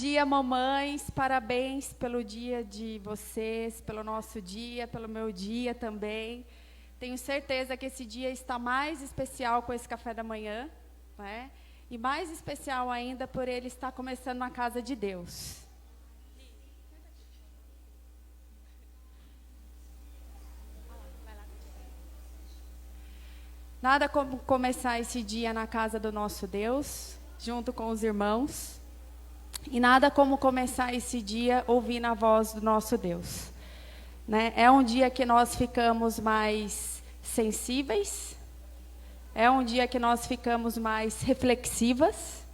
dia, mamães, parabéns pelo dia de vocês, pelo nosso dia, pelo meu dia também. Tenho certeza que esse dia está mais especial com esse café da manhã, né? E mais especial ainda por ele estar começando na casa de Deus. Nada como começar esse dia na casa do nosso Deus, junto com os irmãos. E nada como começar esse dia ouvindo a voz do nosso Deus. Né? É um dia que nós ficamos mais sensíveis. É um dia que nós ficamos mais reflexivas.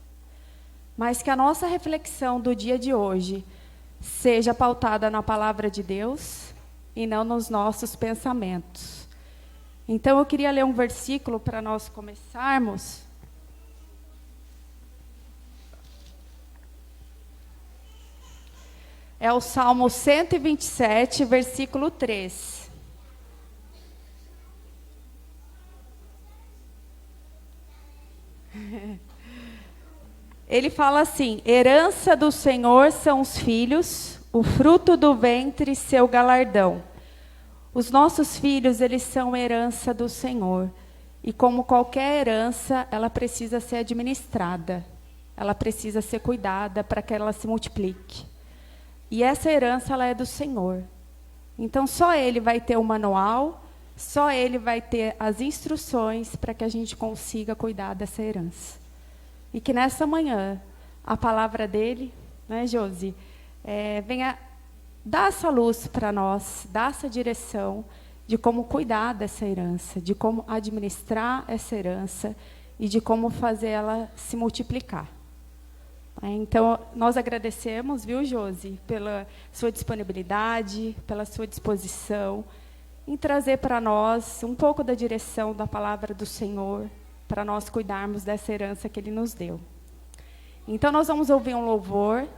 Mas que a nossa reflexão do dia de hoje seja pautada na palavra de Deus e não nos nossos pensamentos. Então, eu queria ler um versículo para nós começarmos. É o Salmo 127, versículo 3. Ele fala assim: herança do Senhor são os filhos, o fruto do ventre seu galardão. Os nossos filhos, eles são herança do Senhor. E como qualquer herança, ela precisa ser administrada. Ela precisa ser cuidada para que ela se multiplique. E essa herança, ela é do Senhor. Então, só Ele vai ter o manual, só Ele vai ter as instruções para que a gente consiga cuidar dessa herança. E que nessa manhã, a palavra dEle, né, Josi, venha dar essa luz para nós, dar essa direção de como cuidar dessa herança, de como administrar essa herança e de como fazer ela se multiplicar. Então, nós agradecemos, viu, Josi, pela sua disponibilidade, pela sua disposição em trazer para nós um pouco da direção da palavra do Senhor, para nós cuidarmos dessa herança que Ele nos deu. Então, nós vamos ouvir um louvor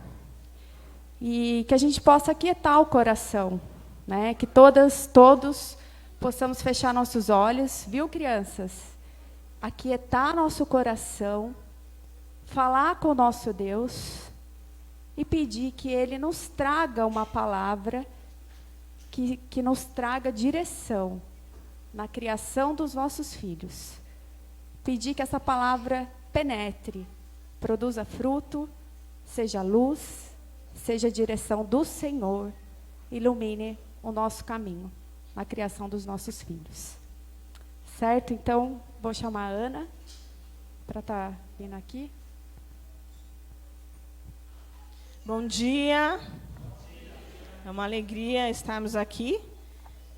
e que a gente possa aquietar o coração, né? Que todos possamos fechar nossos olhos, viu, crianças? Aquietar nosso coração, falar com o nosso Deus e pedir que Ele nos traga uma palavra que nos traga direção na criação dos nossos filhos. Pedir que essa palavra penetre, produza fruto, seja luz, seja a direção do Senhor, ilumine o nosso caminho na criação dos nossos filhos. Certo? Então, vou chamar a Ana para estar vindo aqui. Bom dia. É uma alegria estarmos aqui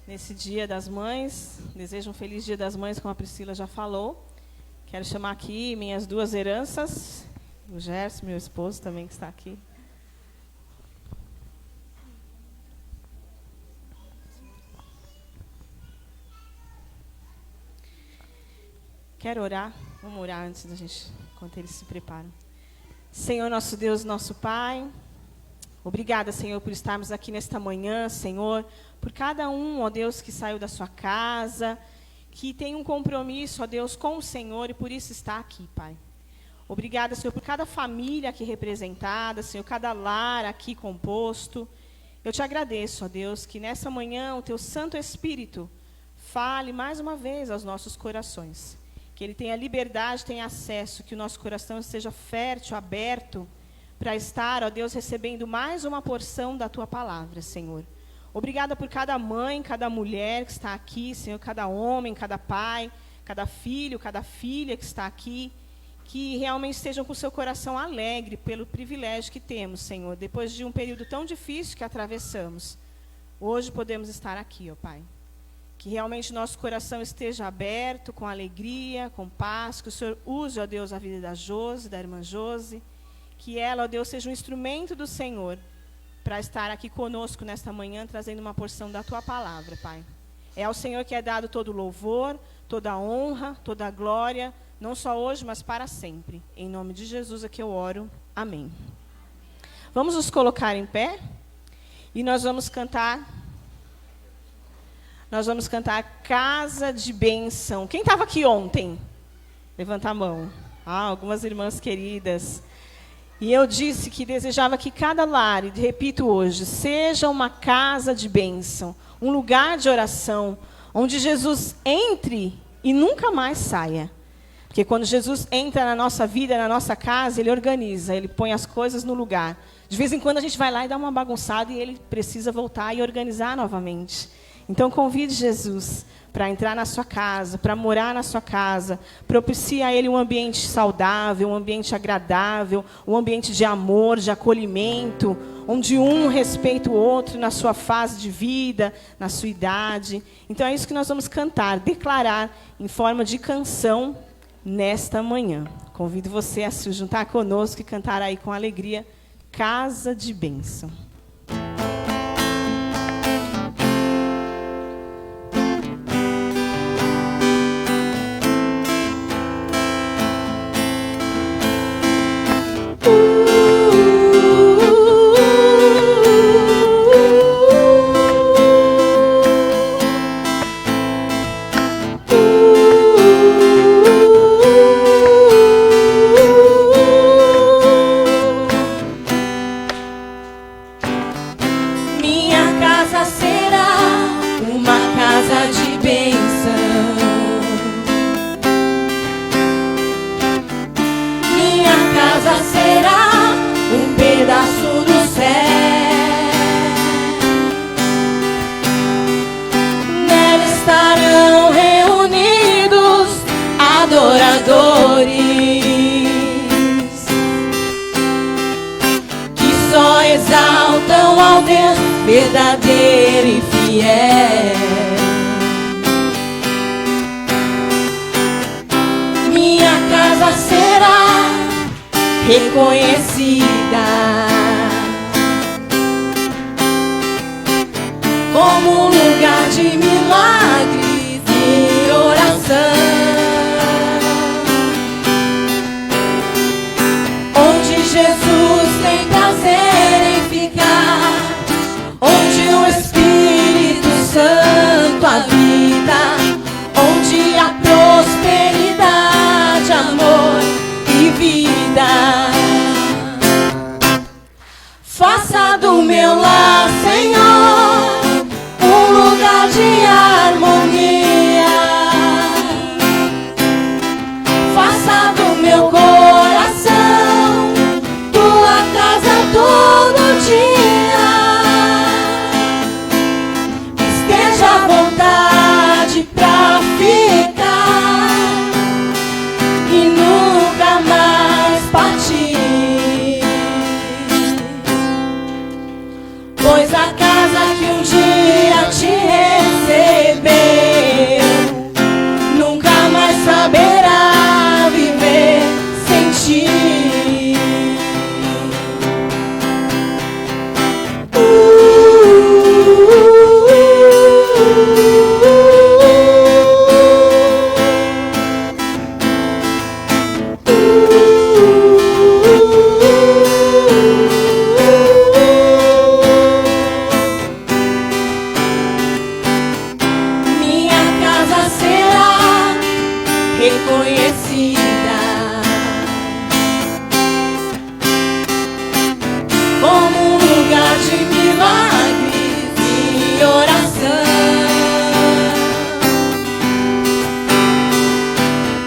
nesse Dia das Mães. Desejo um feliz Dia das Mães, como a Priscila já falou. Quero chamar aqui minhas duas heranças, o Gerson, meu esposo também, que está aqui. Quero orar? Vamos orar antes da gente, enquanto eles se preparam. Senhor, nosso Deus, nosso Pai, obrigada, Senhor, por estarmos aqui nesta manhã, Senhor, por cada um, ó Deus, que saiu da sua casa, que tem um compromisso, ó Deus, com o Senhor e por isso está aqui, Pai. Obrigada, Senhor, por cada família aqui representada, Senhor, cada lar aqui composto. Eu te agradeço, ó Deus, que nessa manhã o Teu Santo Espírito fale mais uma vez aos nossos corações. Que Ele tenha liberdade, tenha acesso, que o nosso coração esteja fértil, aberto, para estar, ó Deus, recebendo mais uma porção da Tua palavra, Senhor. Obrigada por cada mãe, cada mulher que está aqui, Senhor, cada homem, cada pai, cada filho, cada filha que está aqui, que realmente estejam com o seu coração alegre pelo privilégio que temos, Senhor, depois de um período tão difícil que atravessamos. Hoje podemos estar aqui, ó Pai. Que realmente nosso coração esteja aberto, com alegria, com paz, que o Senhor use, ó Deus, a vida da Josi, da irmã Josi, que ela, ó Deus, seja um instrumento do Senhor para estar aqui conosco nesta manhã, trazendo uma porção da Tua palavra, Pai. É ao Senhor que é dado todo o louvor, toda a honra, toda a glória, não só hoje, mas para sempre. Em nome de Jesus é que eu oro. Amém. Vamos nos colocar em pé e nós vamos cantar Casa de Bênção. Quem estava aqui ontem? Levanta a mão. Algumas irmãs queridas. E eu disse que desejava que cada lar, e repito hoje, seja uma casa de bênção, um lugar de oração, onde Jesus entre e nunca mais saia. Porque quando Jesus entra na nossa vida, na nossa casa, Ele organiza, Ele põe as coisas no lugar. De vez em quando a gente vai lá e dá uma bagunçada e Ele precisa voltar e organizar novamente. Então convide Jesus para entrar na sua casa, para morar na sua casa. Propicie a Ele um ambiente saudável, um ambiente agradável, um ambiente de amor, de acolhimento, onde um respeita o outro na sua fase de vida, na sua idade. Então é isso que nós vamos cantar, declarar em forma de canção nesta manhã. Convido você a se juntar conosco e cantar aí com alegria, Casa de Bênção. Verdadeiro e fiel. Minha casa será reconhecida como um lugar de milagres e oração, onde Jesus tem prazer em ficar, onde o Espírito Santo habita, onde há prosperidade, amor e vida. Faça do meu lar, Senhor, um lugar de harmonia. Faça do meu coração tua casa todo dia. Esteja à vontade pra ficar e nunca mais partir. Pois a casa que um dia te recebeu nunca mais saberá viver sem ti. Reconhecida como um lugar de milagres e oração,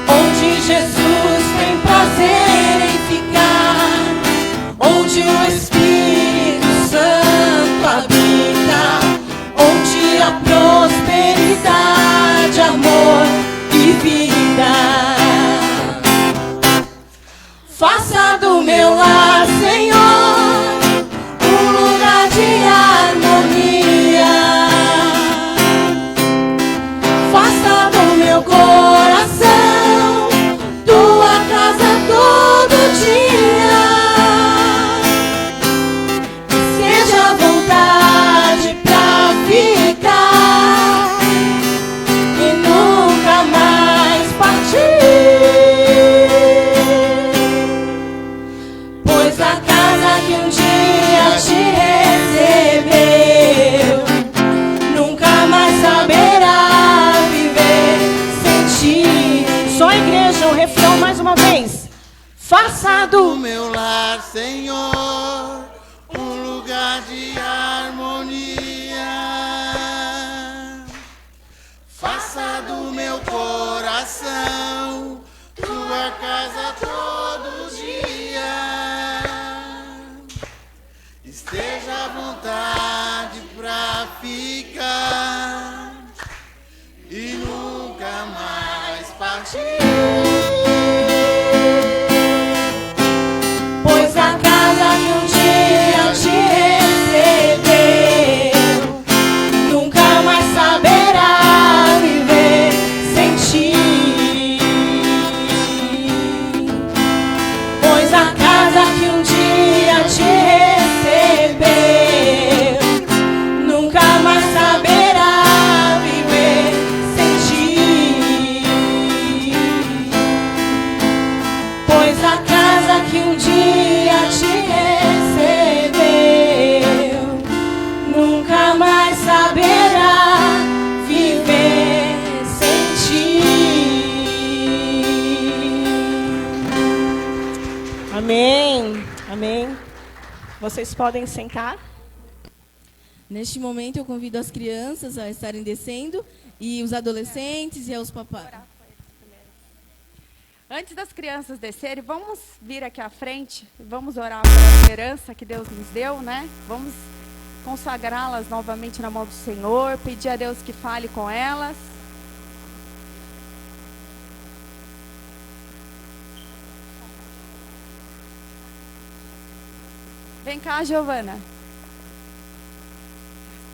onde Jesus tem prazer em ficar, onde o Espírito Santo habita, onde há prosperidade, amor e vida. Faça do meu lar, Senhor, um lugar de paz e harmonia. Faça do meu coração tua casa todo dia. Esteja à vontade pra ficar e nunca mais partir. Pois a casa que um dia te recebeu nunca mais saberá viver sem ti. Pois a casa que um dia te recebeu nunca mais saberá viver sem ti. Pois a casa que um dia te recebeu nunca mais saberá viver sem ti. Amém. Amém. Vocês podem sentar. Neste momento, eu convido as crianças a estarem descendo e os adolescentes e os papais. Antes das crianças descerem, vamos vir aqui à frente, vamos orar pela esperança que Deus nos deu, né? Vamos consagrá-las novamente na mão do Senhor, pedir a Deus que fale com elas. Vem cá, Giovana.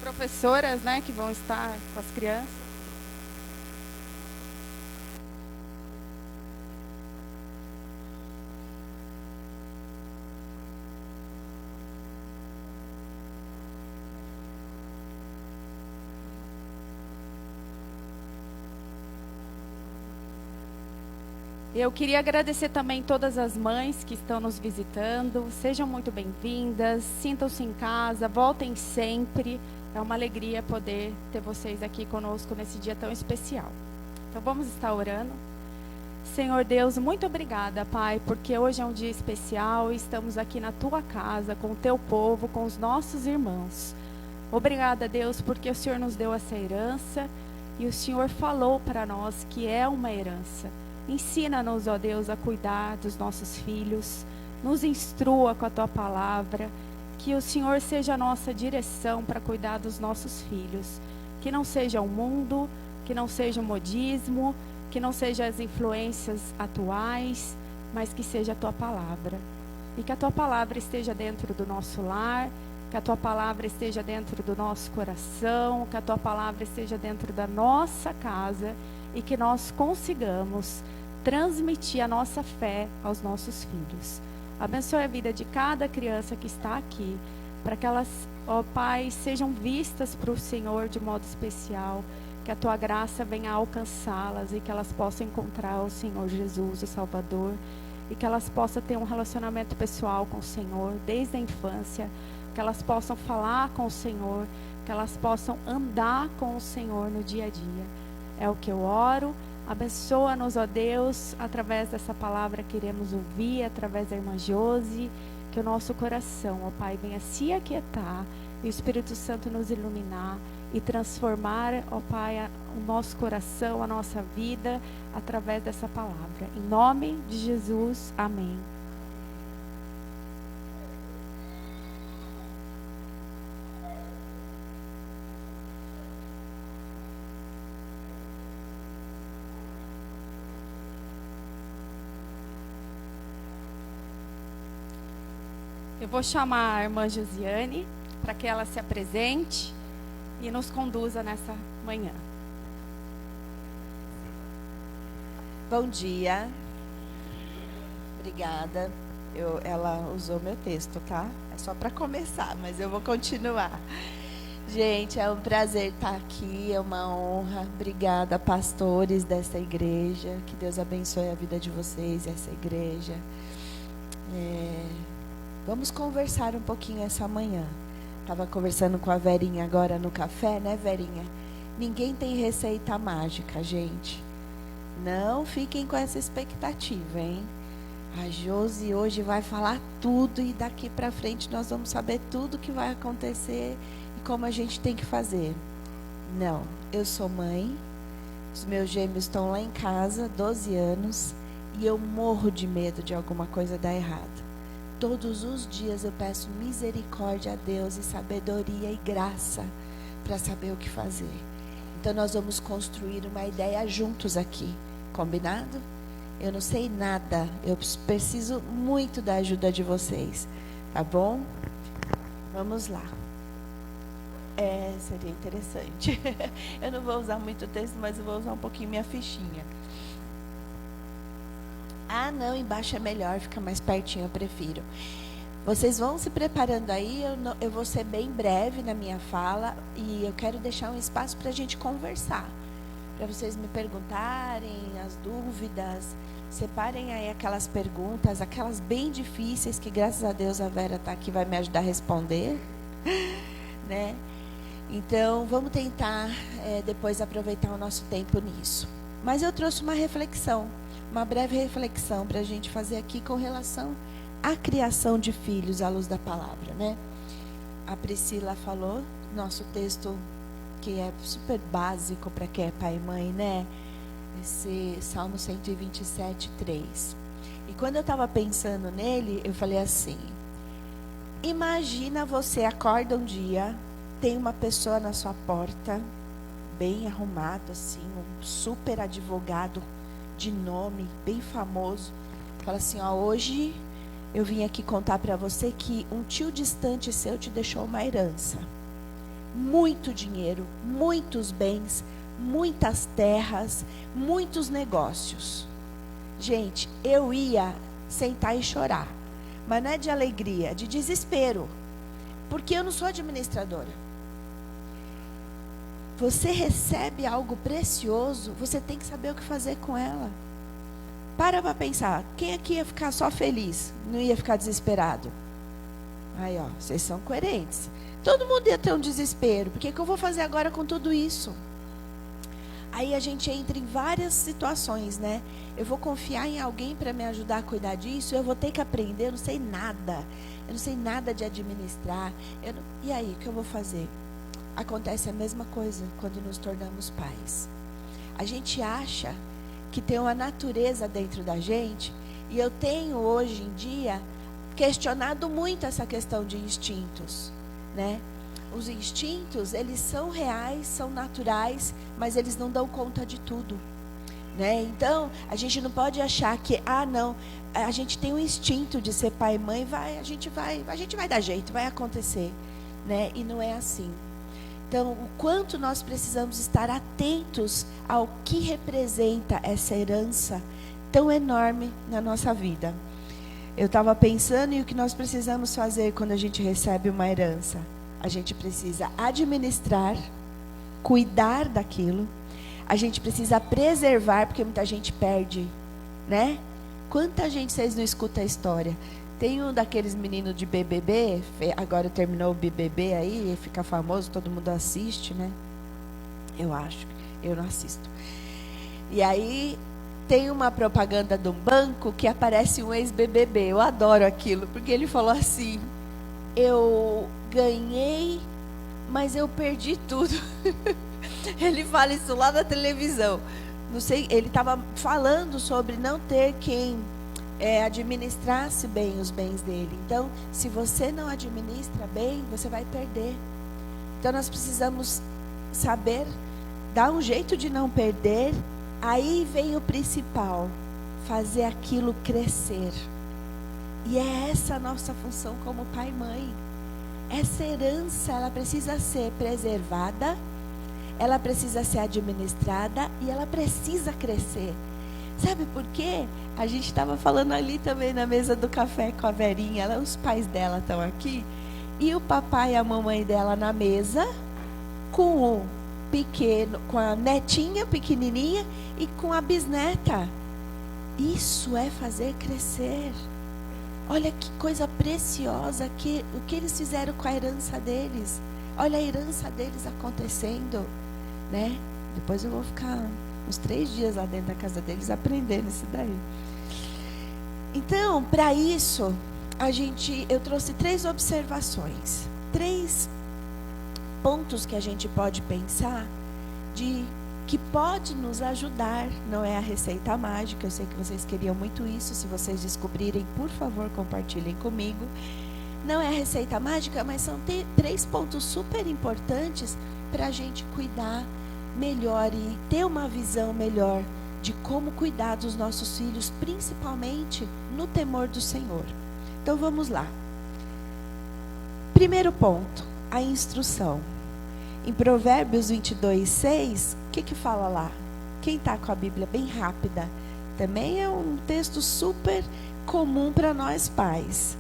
Professoras, né, que vão estar com as crianças. Eu queria agradecer também todas as mães que estão nos visitando. Sejam muito bem-vindas, sintam-se em casa, voltem sempre. É uma alegria poder ter vocês aqui conosco nesse dia tão especial. Então vamos estar orando. Senhor Deus, muito obrigada, Pai, porque hoje é um dia especial e estamos aqui na Tua casa, com o Teu povo, com os nossos irmãos. Obrigada, Deus, porque o Senhor nos deu essa herança e o Senhor falou para nós que é uma herança. Ensina-nos, ó Deus, a cuidar dos nossos filhos, nos instrua com a Tua palavra, que o Senhor seja a nossa direção para cuidar dos nossos filhos, que não seja o mundo, que não seja o modismo, que não seja as influências atuais, mas que seja a Tua palavra. E que a Tua palavra esteja dentro do nosso lar, que a Tua palavra esteja dentro do nosso coração, que a Tua palavra esteja dentro da nossa casa e que nós consigamos transmitir a nossa fé aos nossos filhos. Abençoe a vida de cada criança que está aqui, para que elas, ó Pai, sejam vistas para o Senhor de modo especial, que a Tua graça venha alcançá-las e que elas possam encontrar o Senhor Jesus, o Salvador, e que elas possam ter um relacionamento pessoal com o Senhor desde a infância, que elas possam falar com o Senhor, que elas possam andar com o Senhor no dia a dia. É o que eu oro. Abençoa-nos, ó Deus, através dessa palavra que iremos ouvir, através da irmã Josi, que o nosso coração, ó Pai, venha se aquietar e o Espírito Santo nos iluminar e transformar, ó Pai, o nosso coração, a nossa vida, através dessa palavra. Em nome de Jesus, amém. Eu vou chamar a irmã Josiane para que ela se apresente e nos conduza nessa manhã. Bom dia. Obrigada. Ela usou meu texto, tá? É só para começar, mas eu vou continuar. Gente, é um prazer estar aqui, é uma honra. Obrigada, pastores dessa igreja. Que Deus abençoe a vida de vocês, essa igreja. Vamos conversar um pouquinho essa manhã. Estava conversando com a Verinha agora no café, né, Verinha? Ninguém tem receita mágica, gente. Não fiquem com essa expectativa, hein? A Josi hoje vai falar tudo e daqui para frente nós vamos saber tudo que vai acontecer e como a gente tem que fazer. Não, eu sou mãe, os meus gêmeos estão lá em casa, 12 anos, e eu morro de medo de alguma coisa dar errado. Todos os dias eu peço misericórdia a Deus e sabedoria e graça para saber o que fazer. Então nós vamos construir uma ideia juntos aqui, combinado? Eu não sei nada, eu preciso muito da ajuda de vocês, tá bom? Vamos lá. Seria interessante. Eu não vou usar muito texto, mas eu vou usar um pouquinho minha fichinha. Ah, não, embaixo é melhor, fica mais pertinho, eu prefiro. Vocês vão se preparando aí, eu vou ser bem breve na minha fala e eu quero deixar um espaço para a gente conversar. Para vocês me perguntarem as dúvidas, separem aí aquelas perguntas, aquelas bem difíceis, que graças a Deus a Vera está aqui, vai me ajudar a responder, né? Então, vamos tentar depois aproveitar o nosso tempo nisso. Mas eu trouxe uma reflexão, uma breve reflexão para a gente fazer aqui com relação à criação de filhos à luz da palavra, né? A Priscila falou, nosso texto que é super básico para quem é pai e mãe, né? Esse Salmo 127, 3. E quando eu estava pensando nele, eu falei assim: imagina você acorda um dia, tem uma pessoa na sua porta, bem arrumado assim, um super advogado de nome, bem famoso, fala assim: ó, hoje eu vim aqui contar para você que um tio distante seu te deixou uma herança. Muito dinheiro, muitos bens, muitas terras, muitos negócios. Gente, eu ia sentar e chorar. Mas não é de alegria, é de desespero. Porque eu não sou administradora. Você recebe algo precioso, você tem que saber o que fazer com ela. Para pensar, quem aqui ia ficar só feliz? Não ia ficar desesperado? Aí, ó, vocês são coerentes. Todo mundo ia ter um desespero. Porque o que eu vou fazer agora com tudo isso? Aí a gente entra em várias situações, né? Eu vou confiar em alguém para me ajudar a cuidar disso. Eu vou ter que aprender, eu não sei nada. Eu não sei nada de administrar. E aí, o que eu vou fazer? Acontece a mesma coisa quando nos tornamos pais. A gente acha que tem uma natureza dentro da gente. E eu tenho, hoje em dia, questionado muito essa questão de instintos, né? Os instintos, eles são reais, são naturais, mas eles não dão conta de tudo, né? Então, a gente não pode achar que, não, a gente tem um instinto de ser pai e mãe, a gente vai dar jeito, vai acontecer, né? E não é assim. Então, o quanto nós precisamos estar atentos ao que representa essa herança tão enorme na nossa vida. Eu estava pensando em o que nós precisamos fazer quando a gente recebe uma herança. A gente precisa administrar, cuidar daquilo. A gente precisa preservar, porque muita gente perde, né? Quanta gente vocês não escutam a história? Tem um daqueles meninos de BBB, agora terminou o BBB aí, fica famoso, todo mundo assiste, né? Eu acho, eu não assisto. E aí tem uma propaganda de um banco que aparece um ex-BBB. Eu adoro aquilo, porque ele falou assim: eu ganhei, mas eu perdi tudo. Ele fala isso lá na televisão. Não sei, ele estava falando sobre não ter quem administrasse bem os bens dele. Então, se você não administra bem, você vai perder. Então, nós precisamos saber dar um jeito de não perder. Aí vem o principal, fazer aquilo crescer. E é essa a nossa função como pai e mãe. Essa herança, ela precisa ser preservada, ela precisa ser administrada e ela precisa crescer. Sabe por quê? A gente estava falando ali também na mesa do café com a Verinha, os pais dela estão aqui, e o papai e a mamãe dela na mesa, com o pequeno, com a netinha pequenininha e com a bisneta. Isso é fazer crescer. Olha que coisa preciosa, o que eles fizeram com a herança deles. Olha a herança deles acontecendo, né? Depois eu vou ficar uns 3 dias lá dentro da casa deles aprendendo isso daí. Então, para isso, eu trouxe 3 observações, 3 pontos que a gente pode pensar que pode nos ajudar. Não é a receita mágica, eu sei que vocês queriam muito isso. Se vocês descobrirem, por favor, compartilhem comigo. Não é a receita mágica, mas são 3 pontos super importantes para a gente cuidar melhor e ter uma visão melhor de como cuidar dos nossos filhos, principalmente no temor do Senhor. Então vamos lá. Primeiro ponto, a instrução. Em Provérbios 22:6, o que fala lá? Quem está com a Bíblia bem rápida? Também é um texto super comum para nós pais.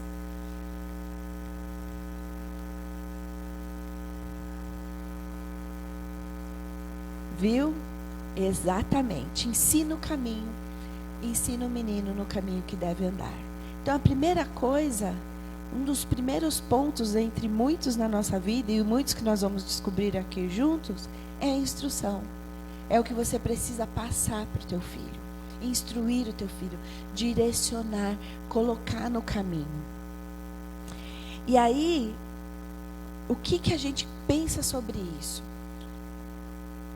Viu? Exatamente. Ensina o caminho. Ensina o menino no caminho que deve andar. Então, a primeira coisa, um dos primeiros pontos entre muitos na nossa vida e muitos que nós vamos descobrir aqui juntos, é a instrução. É o que você precisa passar para o teu filho. Instruir o teu filho. Direcionar. Colocar no caminho. E aí, o que a gente pensa sobre isso?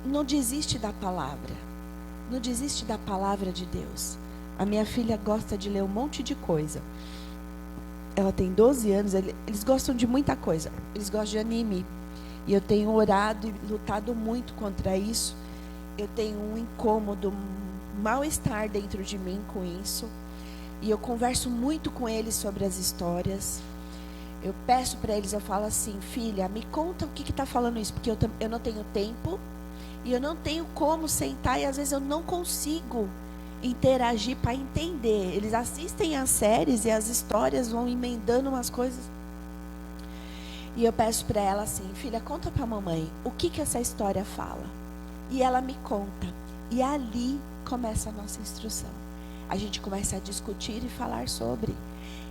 Não desiste da palavra. Não desiste da palavra de Deus. A minha filha gosta de ler um monte de coisa. Ela tem 12 anos, eles gostam de muita coisa. Eles gostam de anime. E eu tenho orado e lutado muito contra isso. Eu tenho um incômodo, um mal-estar dentro de mim com isso. E eu converso muito com eles sobre as histórias. Eu peço para eles, eu falo assim: filha, me conta o que está falando isso. Porque eu não tenho tempo. E eu não tenho como sentar e às vezes eu não consigo interagir para entender. Eles assistem as séries e as histórias vão emendando umas coisas. E eu peço para ela assim: filha, conta para a mamãe o que essa história fala. E ela me conta. E ali começa a nossa instrução. A gente começa a discutir e falar sobre.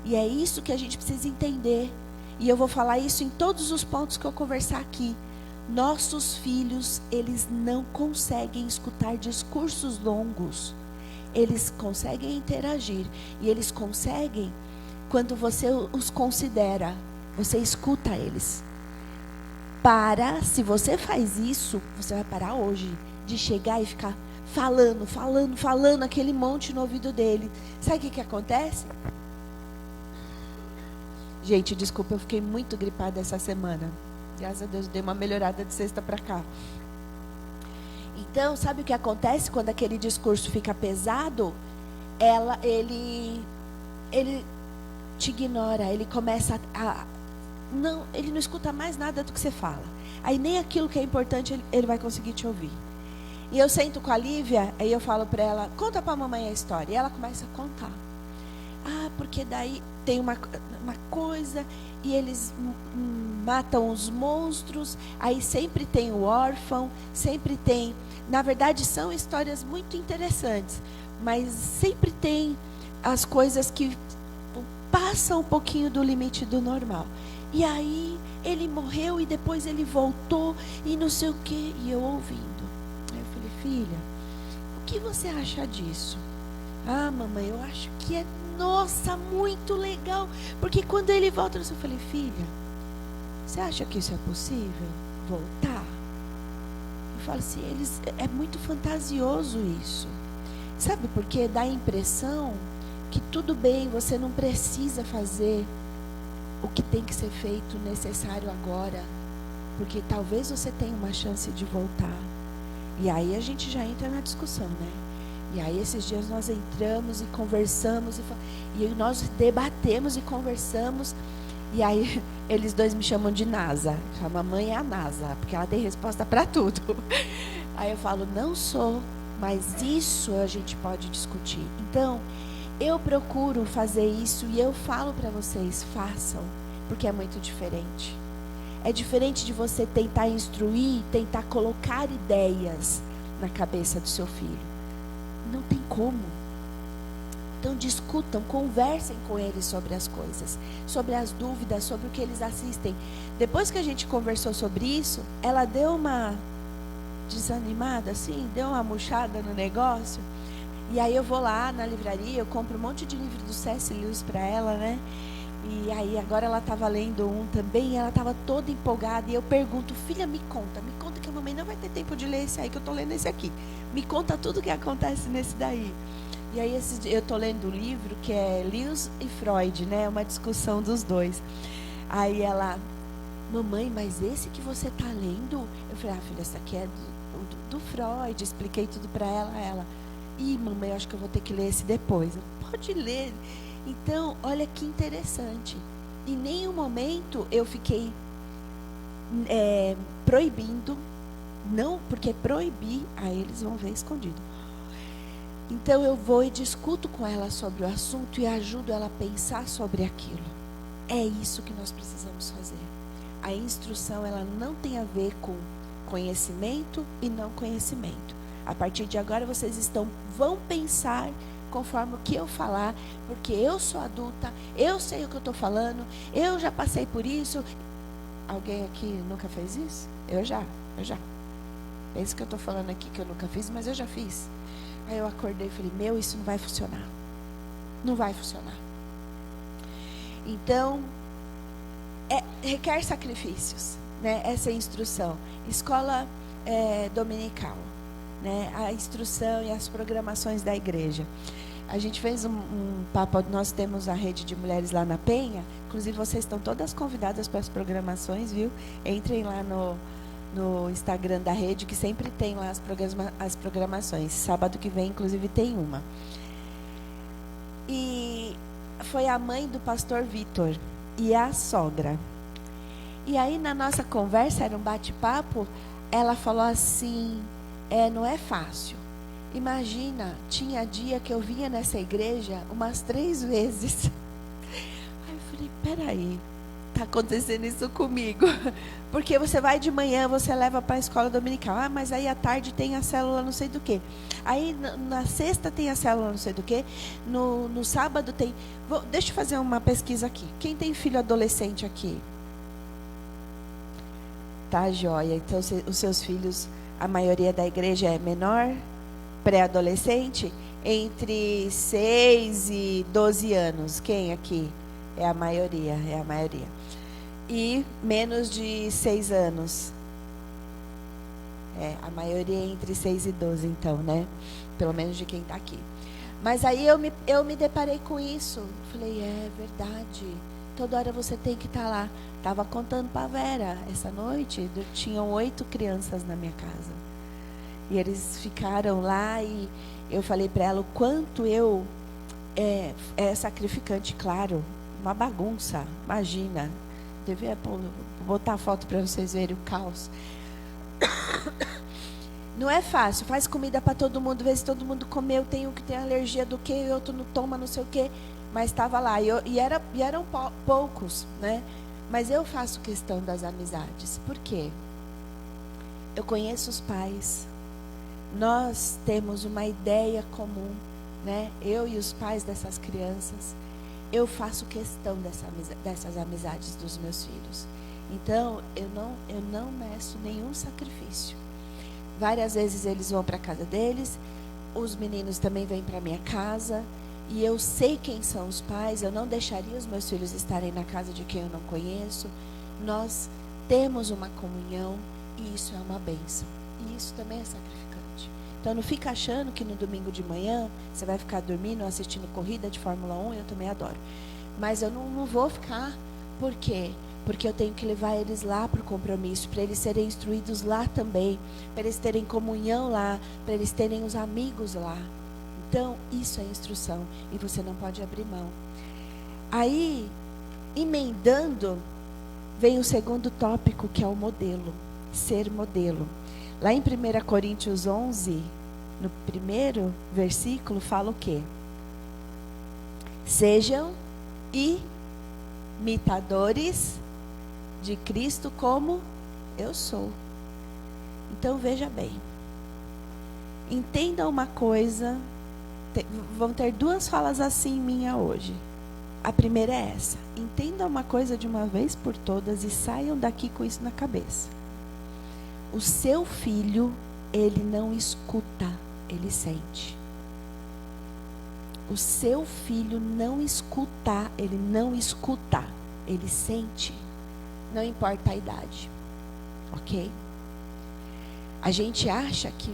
E é isso que a gente precisa entender. E eu vou falar isso em todos os pontos que eu conversar aqui. Nossos filhos, eles não conseguem escutar discursos longos. Eles conseguem interagir. E eles conseguem quando você os considera. Você escuta eles. Se você faz isso, você vai parar hoje de chegar e ficar falando aquele monte no ouvido dele. Sabe o que acontece? Gente, desculpa, eu fiquei muito gripada essa semana. Graças a Deus, dei uma melhorada de sexta para cá. Então, sabe o que acontece quando aquele discurso fica pesado? Ele te ignora, ele começa ele não escuta mais nada do que você fala. Aí nem aquilo que é importante ele vai conseguir te ouvir. E eu sento com a Lívia, aí eu falo para ela: conta para a mamãe a história. E ela começa a contar. Porque daí tem uma coisa, e eles matam os monstros, aí sempre tem o órfão, sempre tem... Na verdade, são histórias muito interessantes, mas sempre tem as coisas que passam um pouquinho do limite do normal. E aí, ele morreu e depois ele voltou e não sei o quê, e eu ouvindo. Aí eu falei: filha, o que você acha disso? Mamãe, eu acho que é, nossa, muito legal. Porque quando ele volta, eu falei: filha, você acha que isso é possível? Voltar? Eu falo assim, é muito fantasioso isso. Sabe por quê? Dá a impressão que tudo bem, você não precisa fazer o que tem que ser feito necessário agora. Porque talvez você tenha uma chance de voltar. E aí a gente já entra na discussão, né? E aí esses dias nós entramos e conversamos e nós debatemos e conversamos. E aí eles dois me chamam de NASA. A mamãe é a NASA, porque ela tem resposta para tudo. Aí eu falo: não sou, mas isso a gente pode discutir. Então, eu procuro fazer isso e eu falo para vocês: façam, porque é muito diferente. É diferente de você tentar instruir, tentar colocar ideias na cabeça do seu filho. Não tem como. Então discutam, conversem com eles sobre as coisas, sobre as dúvidas, sobre o que eles assistem. Depois que a gente conversou sobre isso, ela deu uma desanimada assim, deu uma murchada no negócio. E aí eu vou lá na livraria, eu compro um monte de livro do C.S. Lewis para ela, né? E aí agora ela estava lendo um também, e ela estava toda empolgada, e eu pergunto, filha, me conta que a mamãe não vai ter tempo de ler esse aí, que eu estou lendo esse aqui. Me conta tudo o que acontece nesse daí. E aí eu estou lendo um livro que é Lewis e Freud, né? Uma discussão dos dois. Aí ela, mamãe, mas esse que você está lendo? Eu falei, filha, esse aqui é do Freud. Expliquei tudo para ela. Ela, mamãe, eu acho que eu vou ter que ler esse depois. Eu, pode ler. Então, olha que interessante. Em nenhum momento eu fiquei proibindo, não, porque proibir, aí eles vão ver escondido. Então eu vou e discuto com ela sobre o assunto e ajudo ela a pensar sobre aquilo. É isso que nós precisamos fazer. A instrução, ela não tem a ver com conhecimento e não conhecimento. A partir de agora vocês vão pensar conforme o que eu falar, porque eu sou adulta, eu sei o que eu estou falando, eu já passei por isso. Alguém aqui nunca fez isso? Eu já. É isso que eu estou falando aqui que eu nunca fiz, mas eu já fiz. Aí eu acordei e falei, isso não vai funcionar. Não vai funcionar. Então, requer sacrifícios, né? Essa instrução. Escola dominical, né? A instrução e as programações da igreja. A gente fez um papo, nós temos a rede de mulheres lá na Penha, inclusive vocês estão todas convidadas para as programações, viu? Entrem lá no Instagram da rede, que sempre tem lá as programações. Sábado que vem, inclusive, tem uma. E foi a mãe do pastor Vitor e a sogra. E aí, na nossa conversa, era um bate-papo, ela falou assim, não é fácil. Imagina, tinha dia que eu vinha nessa igreja umas 3 vezes. Aí eu falei, peraí, está acontecendo isso comigo? Porque você vai de manhã, você leva para a escola dominical. Mas aí à tarde tem a célula não sei do que. Aí na sexta tem a célula não sei do que. No sábado tem... Deixa eu fazer uma pesquisa aqui. Quem tem filho adolescente aqui? Tá, joia. Então, os seus filhos, a maioria da igreja é menor, pré-adolescente, entre 6 e 12 anos. Quem aqui? É a maioria. E menos de 6 anos. A maioria é entre 6 e 12, então, né? Pelo menos de quem está aqui. Mas aí eu me deparei com isso. Falei, é verdade. Toda hora você tem que estar lá. Estava contando para a Vera essa noite. Tinham 8 crianças na minha casa. E eles ficaram lá e eu falei para ela o quanto é sacrificante, claro. Uma bagunça, imagina. Devia botar a foto para vocês verem o caos. Não é fácil. Faz comida para todo mundo, vê se todo mundo comeu. Tem um que tem alergia do que, outro não toma, não sei o quê. Mas estava lá. E eram poucos, né? Mas eu faço questão das amizades. Por quê? Eu conheço os pais. Nós temos uma ideia comum, né? Eu e os pais dessas crianças. Eu faço questão dessas amizades dos meus filhos. Então, eu não meço nenhum sacrifício. Várias vezes eles vão para a casa deles, os meninos também vêm para a minha casa, e eu sei quem são os pais, eu não deixaria os meus filhos estarem na casa de quem eu não conheço. Nós temos uma comunhão, e isso é uma bênção. E isso também é sacrificante. Então, não fica achando que no domingo de manhã você vai ficar dormindo, assistindo corrida de Fórmula 1, eu também adoro. Mas eu não vou ficar. Por quê? Porque eu tenho que levar eles lá para o compromisso, para eles serem instruídos lá também, para eles terem comunhão lá, para eles terem os amigos lá. Então, isso é instrução e você não pode abrir mão. Aí, emendando, vem o segundo tópico, que é o modelo, ser modelo. Lá em 1 Coríntios 11, no primeiro versículo, fala o quê? Sejam imitadores de Cristo como eu sou. Então, veja bem. Entenda uma coisa. Vão ter 2 falas assim minha hoje. A primeira é essa. Entenda uma coisa de uma vez por todas e saiam daqui com isso na cabeça. O seu filho, ele não escuta, ele sente. o seu filho não escutar, ele não escuta, ele sente, não importa a idade, ok? A gente acha que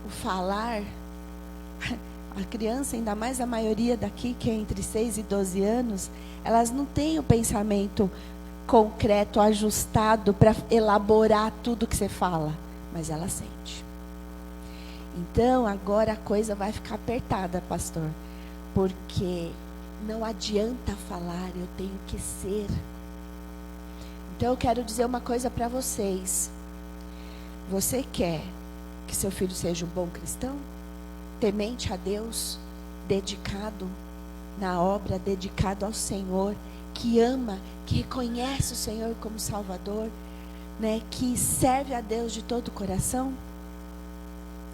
o falar, a criança, ainda mais a maioria daqui, que é entre 6 e 12 anos, elas não têm o pensamento concreto, ajustado para elaborar tudo que você fala, mas ela sente. Então, agora a coisa vai ficar apertada, pastor, porque não adianta falar, eu tenho que ser. Então, eu quero dizer uma coisa para vocês. Você quer que seu filho seja um bom cristão? Temente a Deus, dedicado na obra, dedicado ao Senhor, que ama, que reconhece o Senhor como Salvador, né? Que serve a Deus de todo o coração?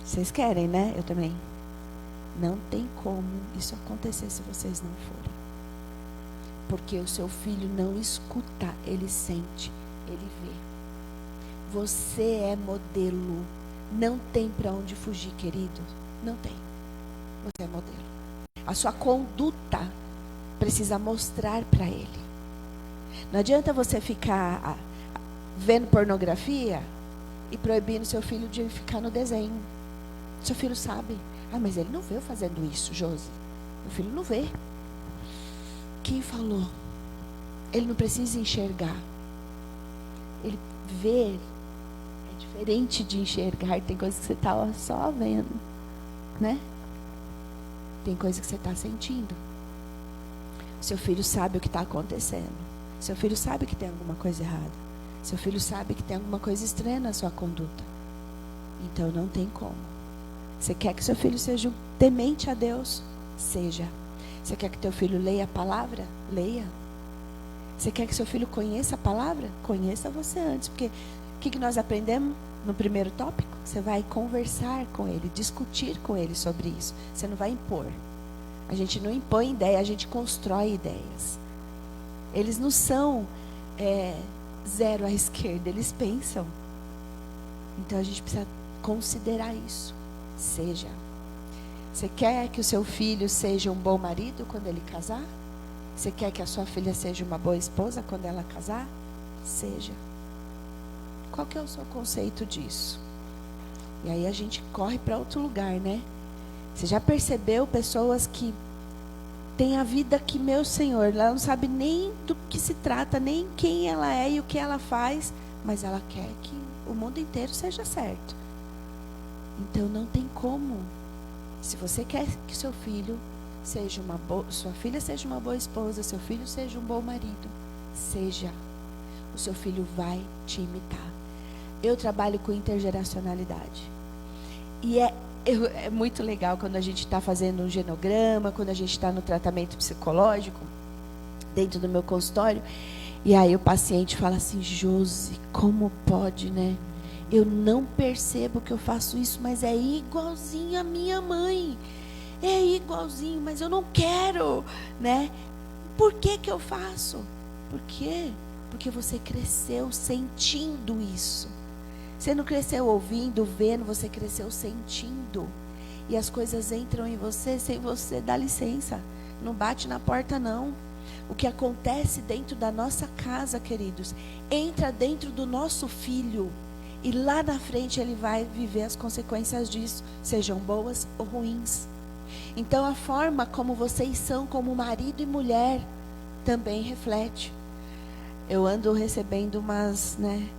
Vocês querem, né? Eu também. Não tem como isso acontecer se vocês não forem. Porque o seu filho não escuta, ele sente, ele vê. Você é modelo. Não tem para onde fugir, querido. Não tem. Você é modelo. A sua conduta precisa mostrar para ele. Não adianta você ficar vendo pornografia e proibindo seu filho de ficar no desenho. Seu filho sabe. Ah, mas ele não vê eu fazendo isso, Josi. Meu filho não vê. Quem falou? Ele não precisa enxergar. Ele vê. É diferente de enxergar. Tem coisa que você está só vendo, né? Tem coisa que você está sentindo. Seu filho sabe o que está acontecendo. Seu filho sabe que tem alguma coisa errada. Seu filho sabe que tem alguma coisa estranha na sua conduta. Então não tem como. Você quer que seu filho seja temente a Deus? Seja. Você quer que teu filho leia a palavra? Leia. Você quer que seu filho conheça a palavra? Conheça você antes. Porque o que nós aprendemos no primeiro tópico? Você vai conversar com ele, discutir com ele sobre isso. Você não vai impor. A gente não impõe ideia, a gente constrói ideias. Eles não são zero à esquerda, eles pensam. Então a gente precisa considerar isso. Seja. Você quer que o seu filho seja um bom marido quando ele casar? Você quer que a sua filha seja uma boa esposa quando ela casar? Seja. Qual que é o seu conceito disso? E aí a gente corre para outro lugar, né? Você já percebeu pessoas que têm a vida que, meu Senhor, ela não sabe nem do que se trata, nem quem ela é e o que ela faz, mas ela quer que o mundo inteiro seja certo. Então não tem como. Se você quer que seu filho seja sua filha seja uma boa esposa, seu filho seja um bom marido, seja. O seu filho vai te imitar. Eu trabalho com intergeracionalidade. E é muito legal quando a gente está fazendo um genograma, quando a gente está no tratamento psicológico, dentro do meu consultório, e aí o paciente fala assim: Josi, como pode, né? Eu não percebo que eu faço isso, mas é igualzinho a minha mãe. É igualzinho, mas eu não quero, né? Por que eu faço? Por quê? Porque você cresceu sentindo isso. Você não cresceu ouvindo, vendo, você cresceu sentindo. E as coisas entram em você sem você dar licença. Não bate na porta, não. O que acontece dentro da nossa casa, queridos, entra dentro do nosso filho. E lá na frente ele vai viver as consequências disso, sejam boas ou ruins. Então a forma como vocês são como marido e mulher também reflete. Eu ando recebendo umas, né?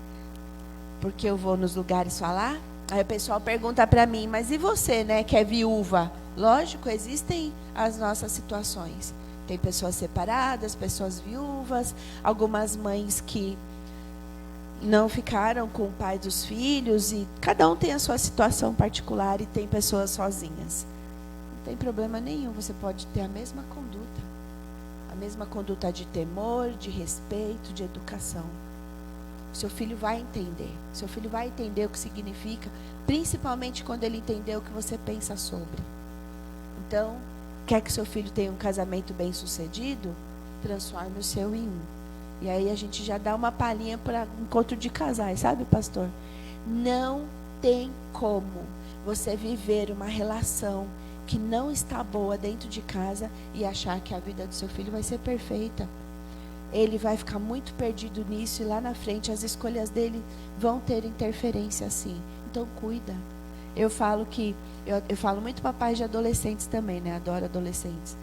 Porque eu vou nos lugares falar, aí o pessoal pergunta para mim: mas e você, né, que é viúva? Lógico, existem as nossas situações. Tem pessoas separadas, pessoas viúvas, algumas mães que não ficaram com o pai dos filhos, e cada um tem a sua situação particular, e tem pessoas sozinhas. Não tem problema nenhum, você pode ter a mesma conduta de temor, de respeito, de educação. Seu filho vai entender. Seu filho vai entender o que significa, principalmente quando ele entender o que você pensa sobre. Então, quer que seu filho tenha um casamento bem-sucedido? Transforme o seu em um. E aí a gente já dá uma palhinha para encontro de casais, sabe, pastor? Não tem como você viver uma relação que não está boa dentro de casa e achar que a vida do seu filho vai ser perfeita. Ele vai ficar muito perdido nisso e lá na frente as escolhas dele vão ter interferência sim. Então cuida. Eu falo muito para pais de adolescentes também, né? Adoro adolescentes.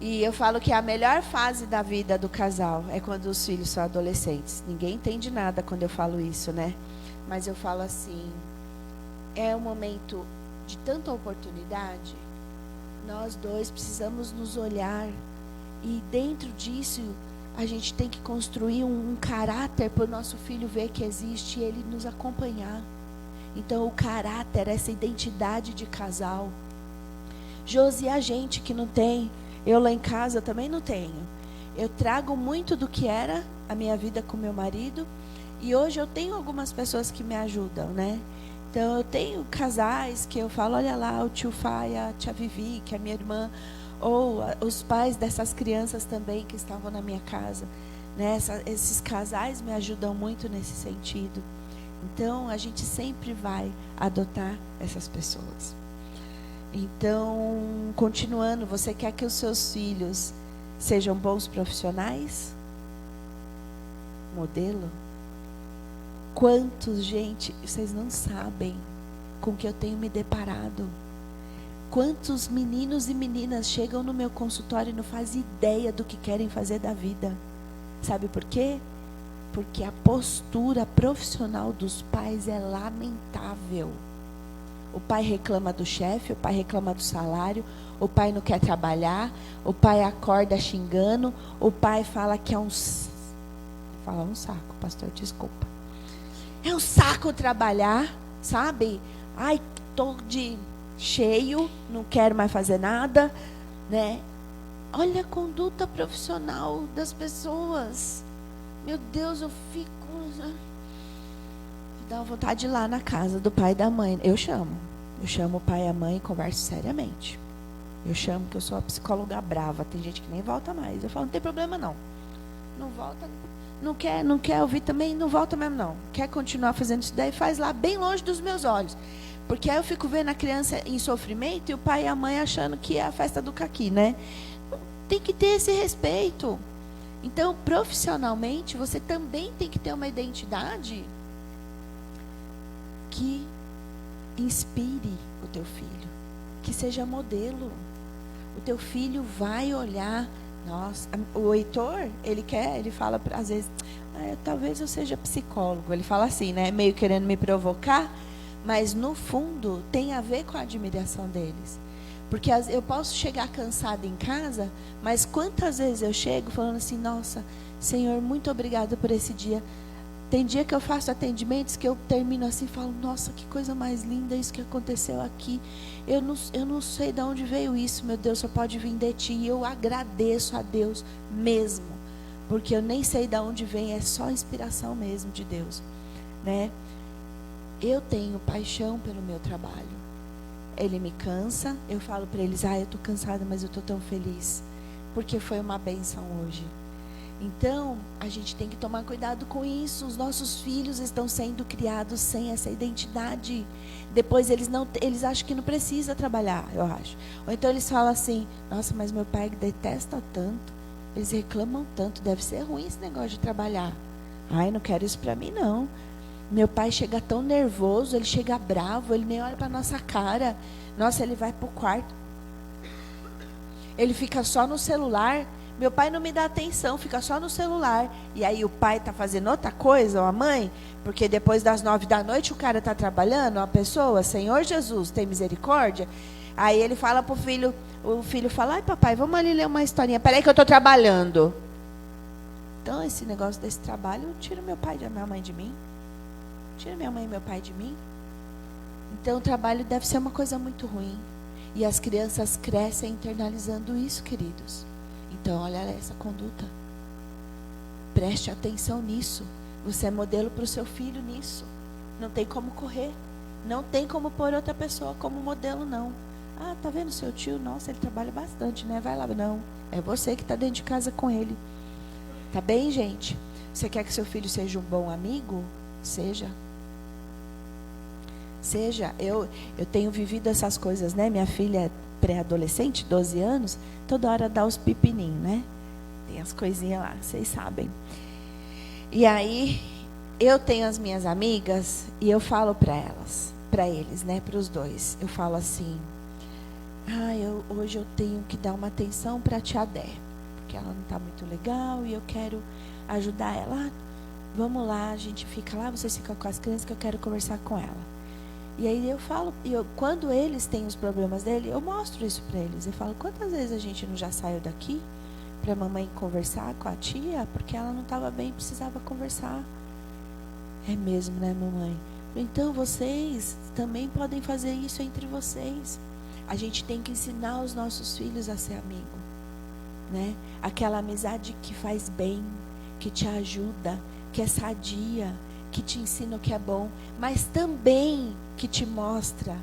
E eu falo que a melhor fase da vida do casal é quando os filhos são adolescentes. Ninguém entende nada quando eu falo isso, né? Mas eu falo assim, é um momento de tanta oportunidade. Nós dois precisamos nos olhar e dentro disso a gente tem que construir um caráter para o nosso filho ver que existe e ele nos acompanhar. Então o caráter, essa identidade de casal. Josi, a gente que não tem, eu lá em casa também não tenho. Eu trago muito do que era a minha vida com meu marido e hoje eu tenho algumas pessoas que me ajudam, né? Então eu tenho casais que eu falo, olha lá, o tio Fai, a tia Vivi, que é minha irmã, ou os pais dessas crianças também que estavam na minha casa, né? Esses casais me ajudam muito nesse sentido. Então a gente sempre vai adotar essas pessoas. Então, continuando, você quer que os seus filhos sejam bons profissionais? Modelo? Quantos, gente, vocês não sabem com que eu tenho me deparado. Quantos meninos e meninas chegam no meu consultório e não fazem ideia do que querem fazer da vida. Sabe por quê? Porque a postura profissional dos pais é lamentável. O pai reclama do chefe, o pai reclama do salário, o pai não quer trabalhar, o pai acorda xingando, o pai fala que é um saco, pastor, desculpa. É um saco trabalhar, sabe? Ai, tô de cheio, não quero mais fazer nada, né? Olha a conduta profissional das pessoas. Meu Deus, eu fico... Dá vontade de ir lá na casa do pai e da mãe. Eu chamo o pai e a mãe e converso seriamente. Eu chamo, que eu sou a psicóloga brava. Tem gente que nem volta mais. Eu falo, não tem problema não. Não volta, não quer ouvir também, não volta mesmo não. Quer continuar fazendo isso daí, faz lá bem longe dos meus olhos. Porque aí eu fico vendo a criança em sofrimento e o pai e a mãe achando que é a festa do caqui, né? Tem que ter esse respeito. Então, profissionalmente, você também tem que ter uma identidade que inspire o teu filho, que seja modelo. O teu filho vai olhar, nossa, o Heitor, ele fala às vezes, talvez eu seja psicólogo, ele fala assim, né, meio querendo me provocar, mas no fundo tem a ver com a admiração deles. Porque eu posso chegar cansada em casa, mas quantas vezes eu chego falando assim, nossa, Senhor, muito obrigada por esse dia. Tem dia que eu faço atendimentos que eu termino assim e falo, nossa, que coisa mais linda isso que aconteceu aqui. Eu não sei de onde veio isso, meu Deus, só pode vir de ti. E eu agradeço a Deus mesmo, porque eu nem sei de onde vem, é só inspiração mesmo de Deus, né? Eu tenho paixão pelo meu trabalho. Ele me cansa, eu falo para eles, eu estou cansada, mas eu estou tão feliz, porque foi uma bênção hoje. Então, a gente tem que tomar cuidado com isso. Os nossos filhos estão sendo criados sem essa identidade. Depois eles acham que não precisa trabalhar, eu acho. Ou então eles falam assim, nossa, mas meu pai detesta tanto, eles reclamam tanto, deve ser ruim esse negócio de trabalhar. Ai, não quero isso para mim não. Meu pai chega tão nervoso, ele chega bravo, ele nem olha para nossa cara. Nossa, ele vai para o quarto. Ele fica só no celular. Meu pai não me dá atenção, fica só no celular. E aí o pai está fazendo outra coisa, ou a mãe, porque depois das 9 da noite o cara está trabalhando, uma pessoa, Senhor Jesus, tem misericórdia. Aí ele fala para o filho fala, ai papai, vamos ali ler uma historinha. Peraí que eu estou trabalhando. Então esse negócio desse trabalho, tira meu pai e minha mãe de mim. Tira minha mãe e meu pai de mim. Então o trabalho deve ser uma coisa muito ruim. E as crianças crescem internalizando isso, queridos. Então olha essa conduta. Preste atenção nisso. Você é modelo para o seu filho nisso. Não tem como correr. Não tem como pôr outra pessoa como modelo, não. Ah, tá vendo seu tio? Nossa, ele trabalha bastante, né? Vai lá. Não, é você que está dentro de casa com ele. Tá bem, gente? Você quer que seu filho seja um bom amigo? Seja. Eu tenho vivido essas coisas, né? Minha filha é pré-adolescente, 12 anos, toda hora dá os pipininhos, né? Tem as coisinhas lá, vocês sabem. E aí, eu tenho as minhas amigas e eu falo para eles, né? Para os dois. Eu falo assim, hoje eu tenho que dar uma atenção para a tia Dé, porque ela não está muito legal e eu quero ajudar ela. Vamos lá, a gente fica lá, vocês ficam com as crianças que eu quero conversar com ela. E aí eu falo, quando eles têm os problemas dele, eu mostro isso para eles. Eu falo, quantas vezes a gente não já saiu daqui para a mamãe conversar com a tia, porque ela não estava bem, precisava conversar. É mesmo, né, mamãe? Então vocês também podem fazer isso entre vocês. A gente tem que ensinar os nossos filhos a ser amigo, né? Aquela amizade que faz bem, que te ajuda, que é sadia, que te ensina o que é bom, mas também que te mostra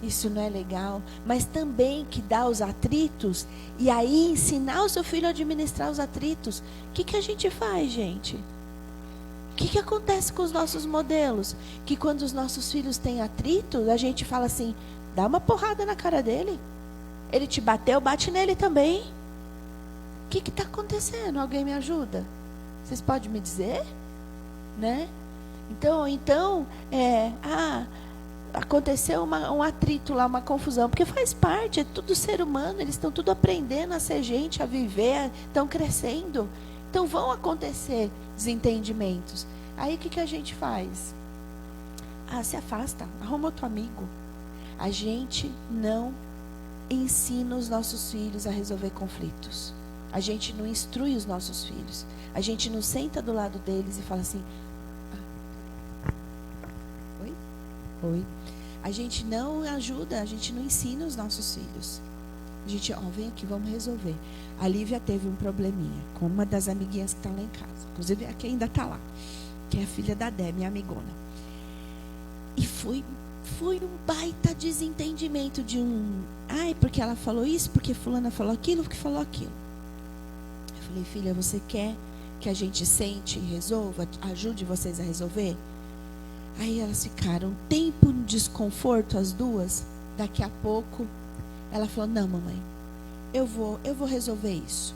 isso não é legal, mas também que dá os atritos, e aí ensinar o seu filho a administrar os atritos. O que a gente faz, gente? O que acontece com os nossos modelos? Que quando os nossos filhos têm atritos, a gente fala assim, dá uma porrada na cara dele. Ele te bateu, bate nele também. O que está acontecendo? Alguém me ajuda? Vocês podem me dizer? Né? Então, aconteceu um atrito lá, uma confusão, porque faz parte, é tudo ser humano, eles estão tudo aprendendo a ser gente, a viver, estão crescendo. Então vão acontecer desentendimentos. Aí o que a gente faz? Se afasta, arruma outro amigo. A gente não ensina os nossos filhos a resolver conflitos. A gente não instrui os nossos filhos. A gente não senta do lado deles e fala assim, Oi. A gente não ajuda, a gente não ensina os nossos filhos. A gente, vem aqui, vamos resolver. A Lívia teve um probleminha com uma das amiguinhas que está lá em casa. Inclusive, a que ainda está lá. Que é a filha da Dé, minha amigona. E foi um baita desentendimento de porque ela falou isso, porque fulana falou aquilo, porque falou aquilo. Eu falei, filha, você quer que a gente sente e resolva? Ajude vocês a resolver? Aí elas ficaram um tempo no desconforto, as duas. Daqui a pouco, ela falou, não, mamãe, eu vou resolver isso.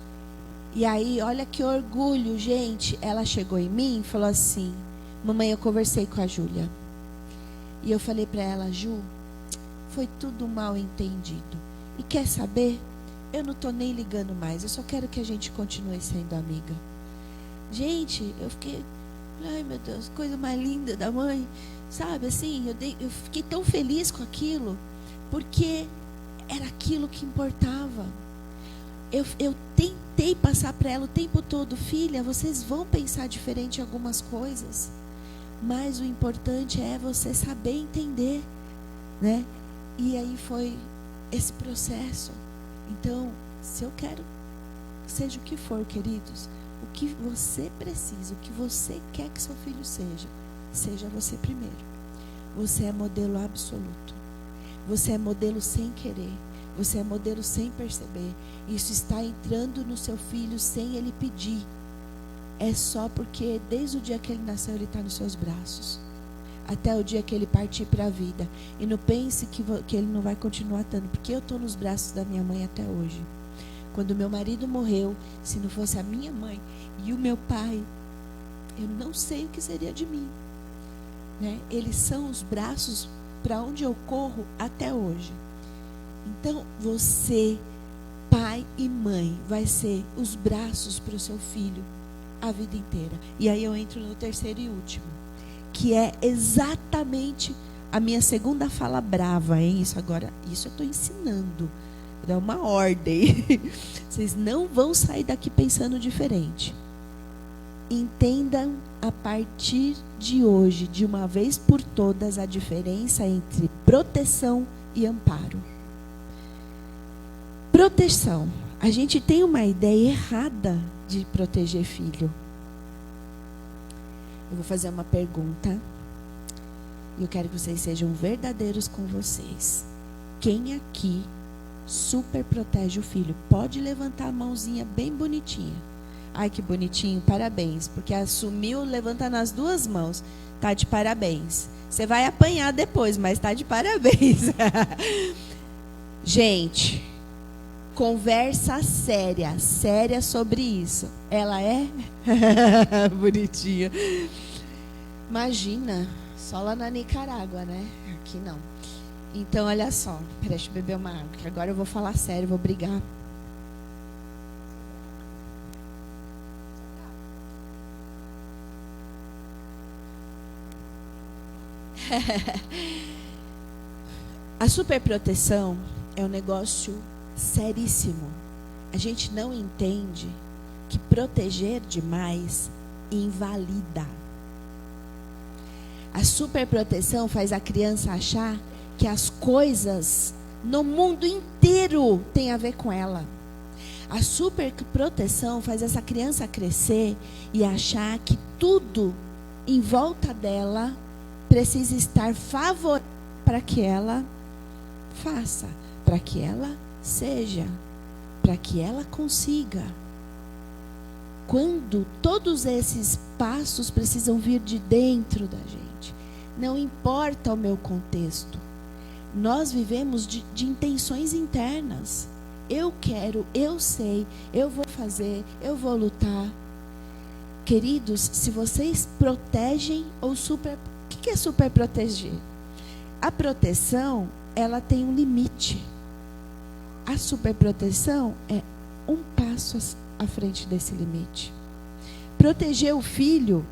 E aí, olha que orgulho, gente. Ela chegou em mim e falou assim, mamãe, eu conversei com a Júlia. E eu falei para ela, Ju, foi tudo mal entendido. E quer saber? Eu não estou nem ligando mais, eu só quero que a gente continue sendo amiga. Gente, eu fiquei... Ai, meu Deus, coisa mais linda da mãe. Sabe, assim, eu fiquei tão feliz com aquilo, porque era aquilo que importava. Eu tentei passar para ela o tempo todo, filha, vocês vão pensar diferente em algumas coisas, mas o importante é você saber entender, né? E aí foi esse processo. Então, se eu quero, seja o que for, queridos, o que você precisa, o que você quer que seu filho seja você primeiro. Você é modelo absoluto. Você é modelo sem querer. Você é modelo sem perceber. Isso está entrando no seu filho sem ele pedir. É só porque desde o dia que ele nasceu, ele está nos seus braços. Até o dia que ele partir para a vida. E não pense que ele não vai continuar estando. Porque eu estou nos braços da minha mãe até hoje. Quando meu marido morreu, se não fosse a minha mãe e o meu pai, eu não sei o que seria de mim. Né? Eles são os braços para onde eu corro até hoje. Então, você, pai e mãe, vai ser os braços para o seu filho a vida inteira. E aí eu entro no terceiro e último, que é exatamente a minha segunda fala brava, hein? Isso eu estou ensinando. É uma ordem. Vocês não vão sair daqui pensando diferente. Entendam a partir de hoje, de uma vez por todas, a diferença entre proteção e amparo. Proteção. A gente tem uma ideia errada de proteger filho. Eu vou fazer uma pergunta. E eu quero que vocês sejam verdadeiros com vocês. Quem aqui super protege o filho? Pode levantar a mãozinha bem bonitinha. Ai, que bonitinho, parabéns. Porque assumiu levantando as duas mãos. Tá de parabéns. Você vai apanhar depois, mas tá de parabéns. Gente, conversa séria sobre isso. Ela é bonitinha. Imagina, só lá na Nicarágua, né? Aqui não. Então, olha só. Peraí, deixa eu beber uma água, que agora eu vou falar sério, vou brigar. A superproteção é um negócio seríssimo. A gente não entende que proteger demais invalida. A superproteção faz a criança achar que as coisas no mundo inteiro têm a ver com ela. A superproteção faz essa criança crescer e achar que tudo em volta dela precisa estar favorável para que ela faça, para que ela seja, para que ela consiga. Quando todos esses passos precisam vir de dentro da gente, não importa o meu contexto, nós vivemos de intenções internas. Eu quero, eu sei, eu vou fazer, eu vou lutar. Queridos, se vocês protegem ou super... O que é super proteger? A proteção, ela tem um limite. A superproteção é um passo à frente desse limite. Proteger o filho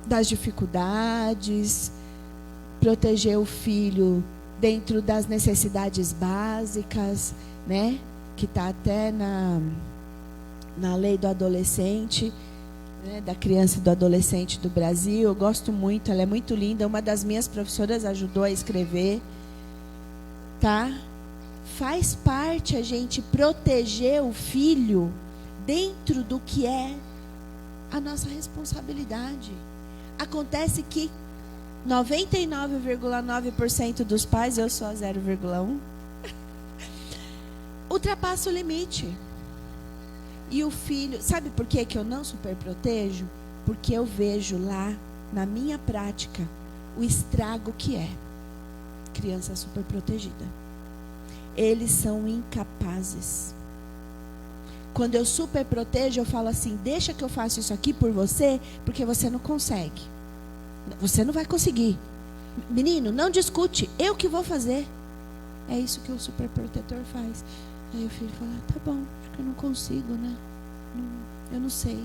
das dificuldades, proteger o filho dentro das necessidades básicas, né? Que está até na lei do adolescente, né? Da criança e do adolescente do Brasil. Eu gosto muito, ela é muito linda. Uma das minhas professoras ajudou a escrever, tá? Faz parte a gente proteger o filho dentro do que é a nossa responsabilidade. Acontece que 99,9% dos pais, eu sou a 0,1%, ultrapassa o limite. E o filho, sabe por que eu não superprotejo? Porque eu vejo lá, na minha prática, o estrago que é criança superprotegida. Eles são incapazes. Quando eu superprotejo, eu falo assim, deixa que eu faço isso aqui por você, porque você não consegue. Você não vai conseguir. Menino, não discute, eu que vou fazer. É isso que o superprotetor faz. Aí o filho fala, tá bom, acho que eu não consigo, né? Eu não sei.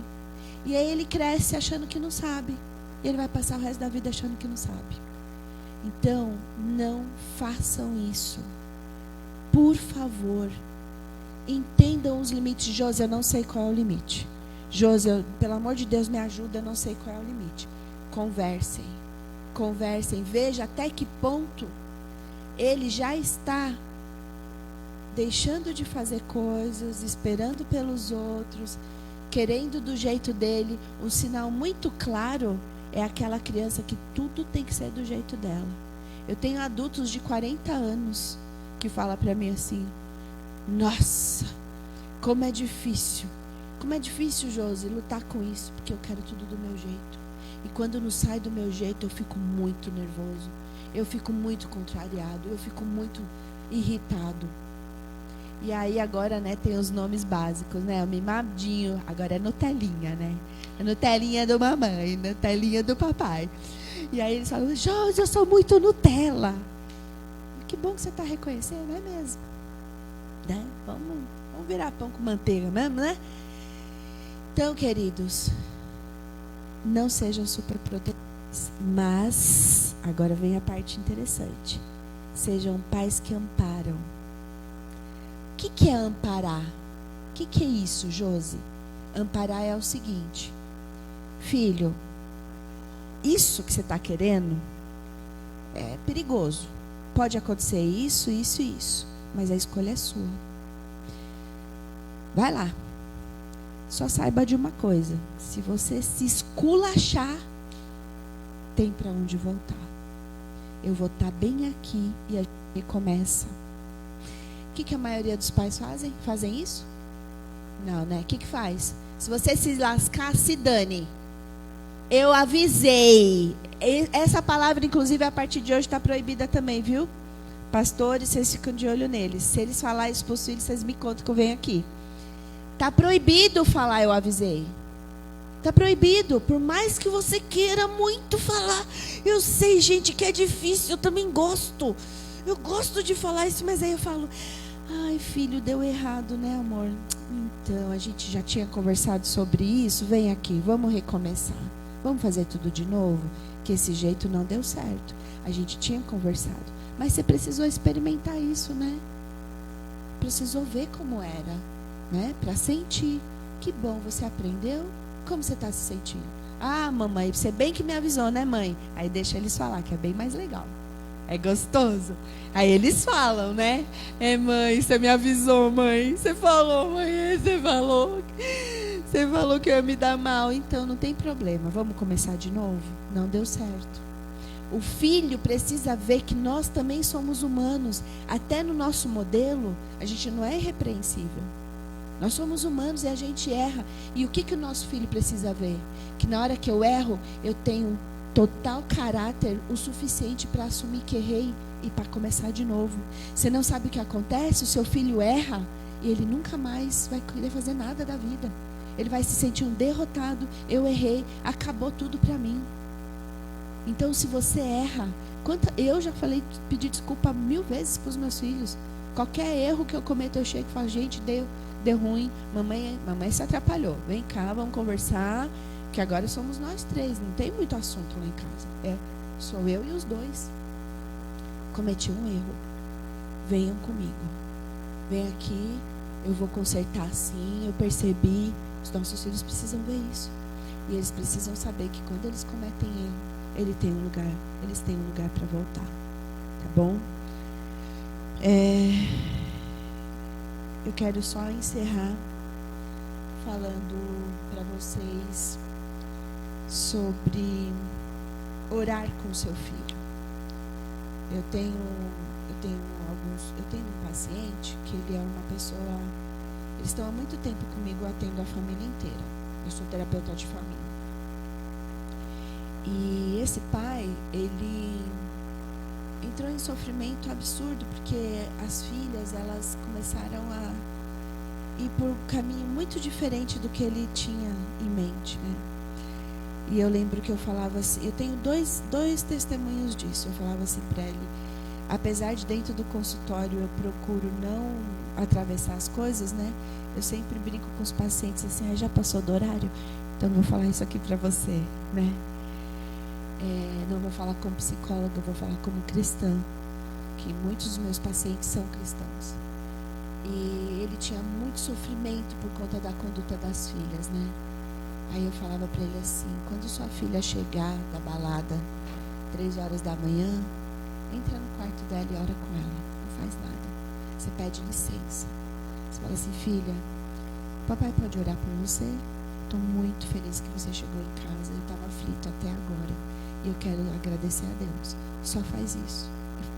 E aí ele cresce achando que não sabe. E ele vai passar o resto da vida achando que não sabe. Então, não façam isso. Por favor, entendam os limites. Josi, eu não sei qual é o limite. Josi, pelo amor de Deus, me ajuda, eu não sei qual é o limite. Conversem. Conversem. Veja até que ponto ele já está deixando de fazer coisas, esperando pelos outros, querendo do jeito dele. Um sinal muito claro é aquela criança que tudo tem que ser do jeito dela. Eu tenho adultos de 40 anos que falam para mim assim, nossa, como é difícil. Como é difícil, Josi, lutar com isso, porque eu quero tudo do meu jeito. E quando não sai do meu jeito, eu fico muito nervoso. Eu fico muito contrariado, eu fico muito irritado. E aí agora, né, tem os nomes básicos, né? O mimadinho, agora é Nutelinha, né? A Nutelinha do mamãe, Nutelinha do papai. E aí eles falam, Josi, eu sou muito Nutella. Que bom que você está reconhecendo, é mesmo. Né? Vamos virar pão com manteiga mesmo, né? Então, queridos, não sejam superprotetores, mas, agora vem a parte interessante, sejam pais que amparam. O que é amparar? O que é isso, Josi? Amparar é o seguinte, filho, isso que você está querendo é perigoso. Pode acontecer isso, isso e isso, mas a escolha é sua. Vai lá. Só saiba de uma coisa, se você se esculachar, tem para onde voltar. Eu vou estar bem aqui e a gente começa. O que a maioria dos pais fazem? Fazem isso? Não, né? O que faz? Se você se lascar, se dane. Eu avisei. Essa palavra, inclusive, a partir de hoje está proibida também, viu? Pastores, vocês ficam de olho neles. Se eles falarem isso para os filhos, vocês me contam que eu venho aqui. Está proibido falar, eu avisei. Está proibido. Por mais que você queira muito falar. Eu sei, gente, que é difícil. Eu também gosto. Eu gosto de falar isso, mas aí eu falo... Ai, filho, deu errado, né, amor? Então, a gente já tinha conversado sobre isso. Vem aqui, vamos recomeçar. Vamos fazer tudo de novo? Que esse jeito não deu certo. A gente tinha conversado. Mas você precisou experimentar isso, né? Precisou ver como era, né? Para sentir. Que bom, você aprendeu? Como você está se sentindo? Ah, mamãe, você bem que me avisou, né, mãe? Aí deixa eles falar, que é bem mais legal. É gostoso. Aí eles falam, né? É, mãe, você me avisou, mãe. Você falou, mãe, você falou. Você falou que eu ia me dar mal. Então, não tem problema. Vamos começar de novo? Não deu certo. O filho precisa ver que nós também somos humanos. Até no nosso modelo, a gente não é irrepreensível. Nós somos humanos e a gente erra. E o que o nosso filho precisa ver? Que na hora que eu erro, eu tenho total caráter o suficiente para assumir que errei e para começar de novo. Você não sabe o que acontece? O seu filho erra e ele nunca mais vai querer fazer nada da vida. Ele vai se sentir um derrotado. Eu errei, acabou tudo para mim. Então, se você erra, eu já falei, pedi desculpa 1000 vezes para os meus filhos. Qualquer erro que eu cometo, eu chego e falo, gente, deu ruim, mamãe se atrapalhou. Vem cá, vamos conversar. Que agora somos nós 3, não tem muito assunto lá em casa. Sou eu e os 2. Cometi um erro. Venham comigo. Vem aqui, eu vou consertar sim, eu percebi. Os nossos filhos precisam ver isso. E eles precisam saber que quando eles cometem erro, eles têm um lugar para voltar. Tá bom? Eu quero só encerrar falando para vocês sobre orar com seu filho. Eu tenho um paciente que ele é uma pessoa, eles estão há muito tempo comigo, eu atendo a família inteira. Eu sou terapeuta de família. E esse pai, ele entrou em sofrimento absurdo porque as filhas, elas começaram a ir por um caminho muito diferente do que ele tinha em mente, né? E eu lembro que eu falava assim, eu tenho dois testemunhos disso. Eu falava assim para ele, apesar de dentro do consultório eu procuro não atravessar as coisas, né? Eu sempre brinco com os pacientes assim, já passou do horário? Então eu vou falar isso aqui para você, né? Não vou falar como psicóloga, eu vou falar como cristã, que muitos dos meus pacientes são cristãos. E ele tinha muito sofrimento por conta da conduta das filhas, né? Aí eu falava para ele assim, quando sua filha chegar da balada, 3 horas da manhã, entra no quarto dela e ora com ela. Não faz nada. Você pede licença. Você fala assim, filha, papai pode orar por você? Estou muito feliz que você chegou em casa. Eu estava aflito até agora. E eu quero agradecer a Deus. Só faz isso.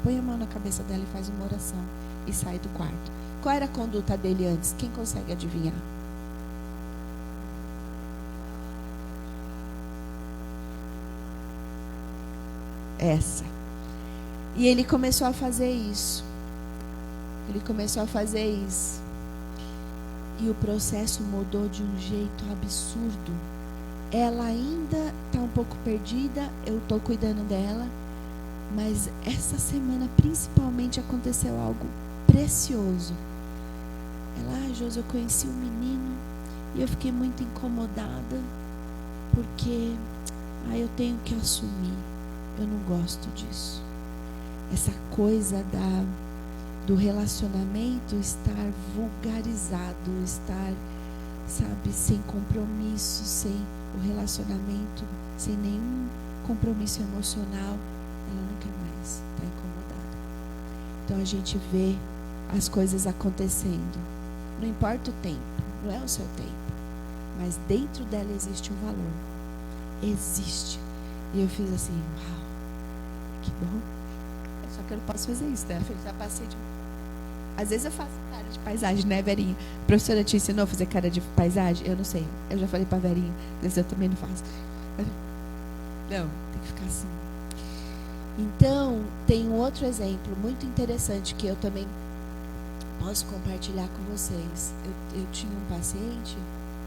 Põe a mão na cabeça dela e faz uma oração. E sai do quarto. Qual era a conduta dele antes? Quem consegue adivinhar? Essa. E ele começou a fazer isso. E o processo mudou de um jeito absurdo. Ela ainda está um pouco perdida, eu estou cuidando dela. Mas essa semana, principalmente, aconteceu algo precioso. Ela, Josi, eu conheci um menino e eu fiquei muito incomodada, porque eu tenho que assumir. Eu não gosto disso. Essa coisa do relacionamento estar vulgarizado, estar, sabe, sem compromisso, sem o relacionamento, sem nenhum compromisso emocional, ela não quer mais, está incomodada. Então a gente vê as coisas acontecendo. Não importa o tempo, não é o seu tempo, mas dentro dela existe um valor. Existe. E eu fiz assim, uau, que bom. Só que eu não posso fazer isso, né? Eu já passei de... Às vezes eu faço cara de paisagem, né, Verinha? A professora te ensinou a fazer cara de paisagem? Eu não sei. Eu já falei pra Verinha. Às vezes eu também não faço. Não, tem que ficar assim. Então, tem um outro exemplo muito interessante que eu também posso compartilhar com vocês. Eu tinha um paciente,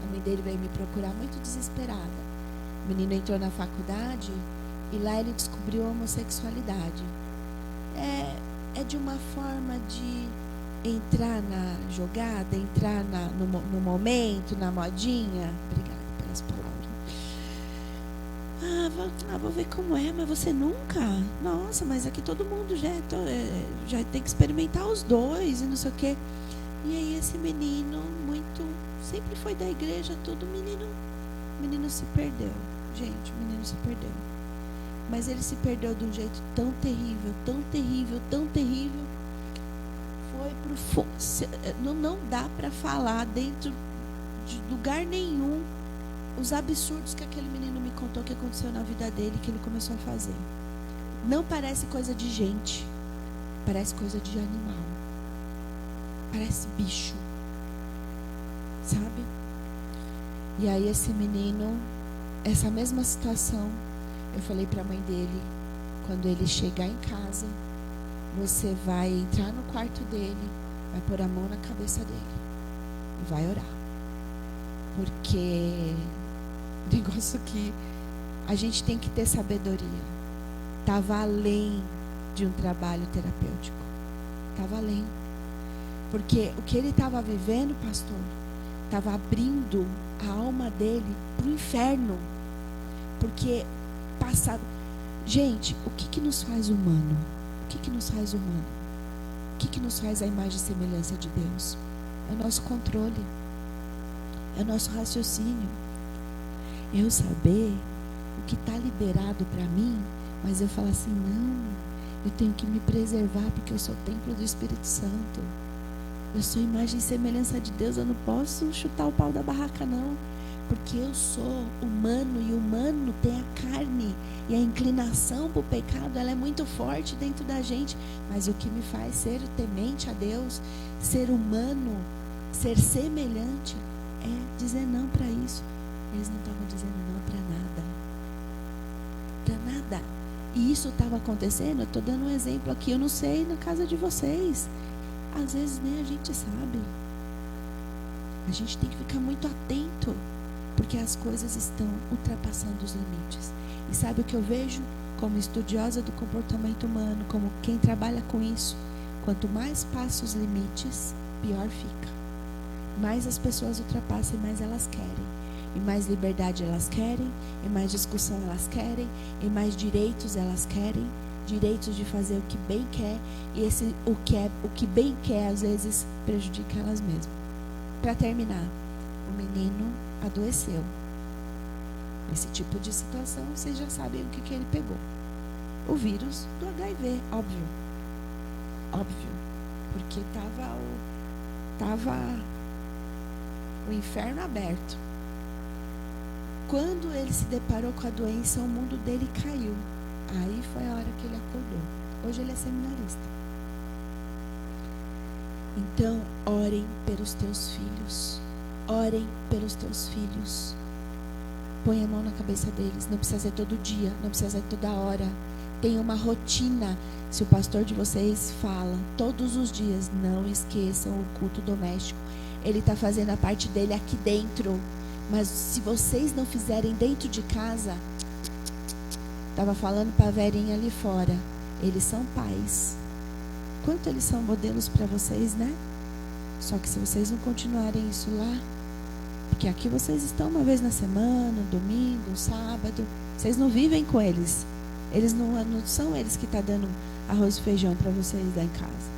a mãe dele veio me procurar muito desesperada. O menino entrou na faculdade e lá ele descobriu a homossexualidade. É de uma forma de entrar na jogada, entrar no momento, na modinha. Obrigada pelas palavras. Vou ver como é, mas você nunca? Nossa, mas aqui todo mundo já tem que experimentar os dois e não sei o quê. E aí esse menino, sempre foi da igreja, tudo, o menino se perdeu. Gente, o menino se perdeu. Mas ele se perdeu de um jeito tão terrível, tão terrível, tão terrível. Foi pro fundo. Não dá para falar dentro de lugar nenhum os absurdos que aquele menino me contou que aconteceu na vida dele, que ele começou a fazer. Não parece coisa de gente, parece coisa de animal, parece bicho, sabe? E aí esse menino, essa mesma situação, eu falei para a mãe dele, quando ele chegar em casa, você vai entrar no quarto dele, vai pôr a mão na cabeça dele e vai orar, porque negócio que a gente tem que ter sabedoria. Estava além de um trabalho terapêutico. Estava além. Porque o que ele estava vivendo, pastor, estava abrindo a alma dele para o inferno. Porque passado. Gente, o que nos faz humano? O que nos faz humano? O que nos faz a imagem e semelhança de Deus? É o nosso controle. É o nosso raciocínio. Eu saber o que está liberado para mim, mas eu falo assim, não, eu tenho que me preservar porque eu sou templo do Espírito Santo. Eu sou imagem e semelhança de Deus, eu não posso chutar o pau da barraca, não. Porque eu sou humano e o humano tem a carne e a inclinação para o pecado, ela é muito forte dentro da gente. Mas o que me faz ser temente a Deus, ser humano, ser semelhante, é dizer não para isso. Eles não estavam dizendo não para nada. Para nada. E isso estava acontecendo, eu estou dando um exemplo aqui, eu não sei na casa de vocês. Às vezes nem a gente sabe. A gente tem que ficar muito atento, porque as coisas estão ultrapassando os limites. E sabe o que eu vejo como estudiosa do comportamento humano, como quem trabalha com isso? Quanto mais passa os limites, pior fica. Mais as pessoas ultrapassam, mais elas querem. E mais liberdade elas querem, e mais discussão elas querem, e mais direitos elas querem, direitos de fazer o que bem quer, e o que bem quer às vezes prejudica elas mesmas. Para terminar, o menino adoeceu. Esse tipo de situação, vocês já sabem o que ele pegou. O vírus do HIV, óbvio. Óbvio. Porque estava o inferno aberto. Quando ele se deparou com a doença, o mundo dele caiu. Aí foi a hora que ele acordou. Hoje ele é seminarista. Então, orem pelos teus filhos. Orem pelos teus filhos. Põe a mão na cabeça deles. Não precisa ser todo dia, não precisa ser toda hora. Tenha uma rotina. Se o pastor de vocês fala todos os dias, não esqueçam o culto doméstico. Ele está fazendo a parte dele aqui dentro. Mas se vocês não fizerem dentro de casa, estava falando para a Verinha ali fora, eles são pais. Quanto eles são modelos para vocês, né? Só que se vocês não continuarem isso lá, porque aqui vocês estão uma vez na semana, domingo, sábado, vocês não vivem com eles. Eles não são eles que estão dando arroz e feijão para vocês lá em casa.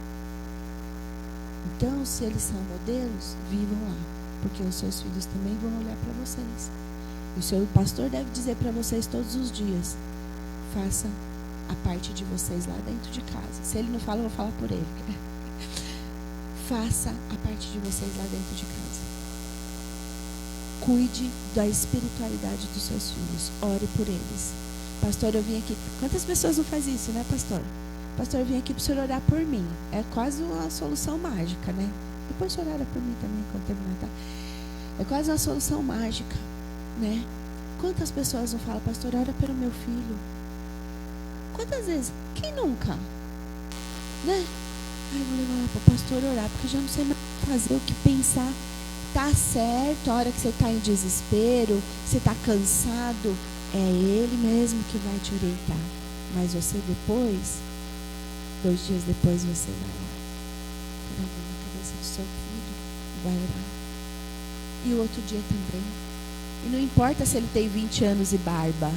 Então, se eles são modelos, vivam lá. Porque os seus filhos também vão olhar para vocês. O seu pastor deve dizer para vocês todos os dias: faça a parte de vocês lá dentro de casa. Se ele não fala, eu vou falar por ele. Faça a parte de vocês lá dentro de casa. Cuide da espiritualidade dos seus filhos. Ore por eles. Pastor, eu vim aqui. Quantas pessoas não faz isso, né, pastor? pastor, eu vim aqui para o senhor orar por mim. É quase uma solução mágica, né? Depois o senhor ora por mim também, quando terminar, tá? É quase uma solução mágica, né? Quantas pessoas não falam, pastor, ora pelo meu filho? Quantas vezes? Quem nunca? Né? Ai, eu vou levar lá para o pastor orar, porque eu já não sei mais o que fazer, o que pensar. Tá certo, a hora que você está em desespero, você está cansado, é Ele mesmo que vai te orientar. Mas você depois, 2 dias depois, você vai lá, pôr a mão na cabeça do seu filho e vai orar. E o outro dia também. E não importa se ele tem 20 anos e barba.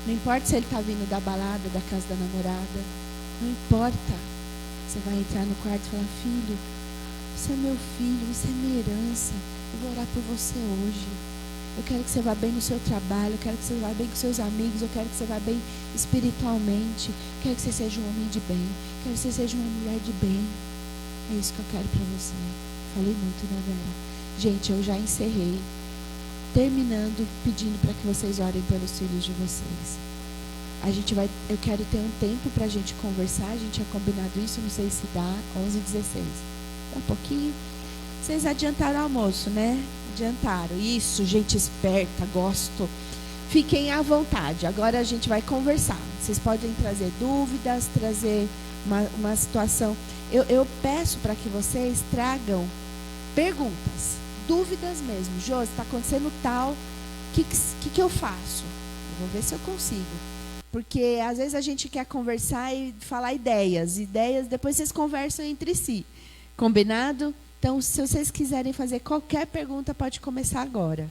Não importa se ele está vindo da balada, da casa da namorada. Não importa. Você vai entrar no quarto e falar, filho, você é meu filho, você é minha herança. Eu vou orar por você hoje. Eu quero que você vá bem no seu trabalho. Eu quero que você vá bem com seus amigos. Eu quero que você vá bem espiritualmente. Eu quero que você seja um homem de bem. Eu quero que você seja uma mulher de bem. É isso que eu quero para você. Falei muito, né, Vera? Gente, eu já encerrei. Terminando, pedindo para que vocês orem pelos filhos de vocês. Eu quero ter um tempo para a gente conversar. A gente tinha combinado isso, não sei se dá, 11h16. Dá um pouquinho. Vocês adiantaram o almoço, né? Adiantaram. Isso, gente esperta, gosto. Fiquem à vontade. Agora a gente vai conversar. Vocês podem trazer dúvidas, trazer uma situação. Eu peço para que vocês tragam perguntas, dúvidas mesmo. Jô, está acontecendo tal, o que eu faço? Eu vou ver se eu consigo. Porque às vezes a gente quer conversar e falar ideias, depois vocês conversam entre si. Combinado? Então, se vocês quiserem fazer qualquer pergunta, pode começar agora.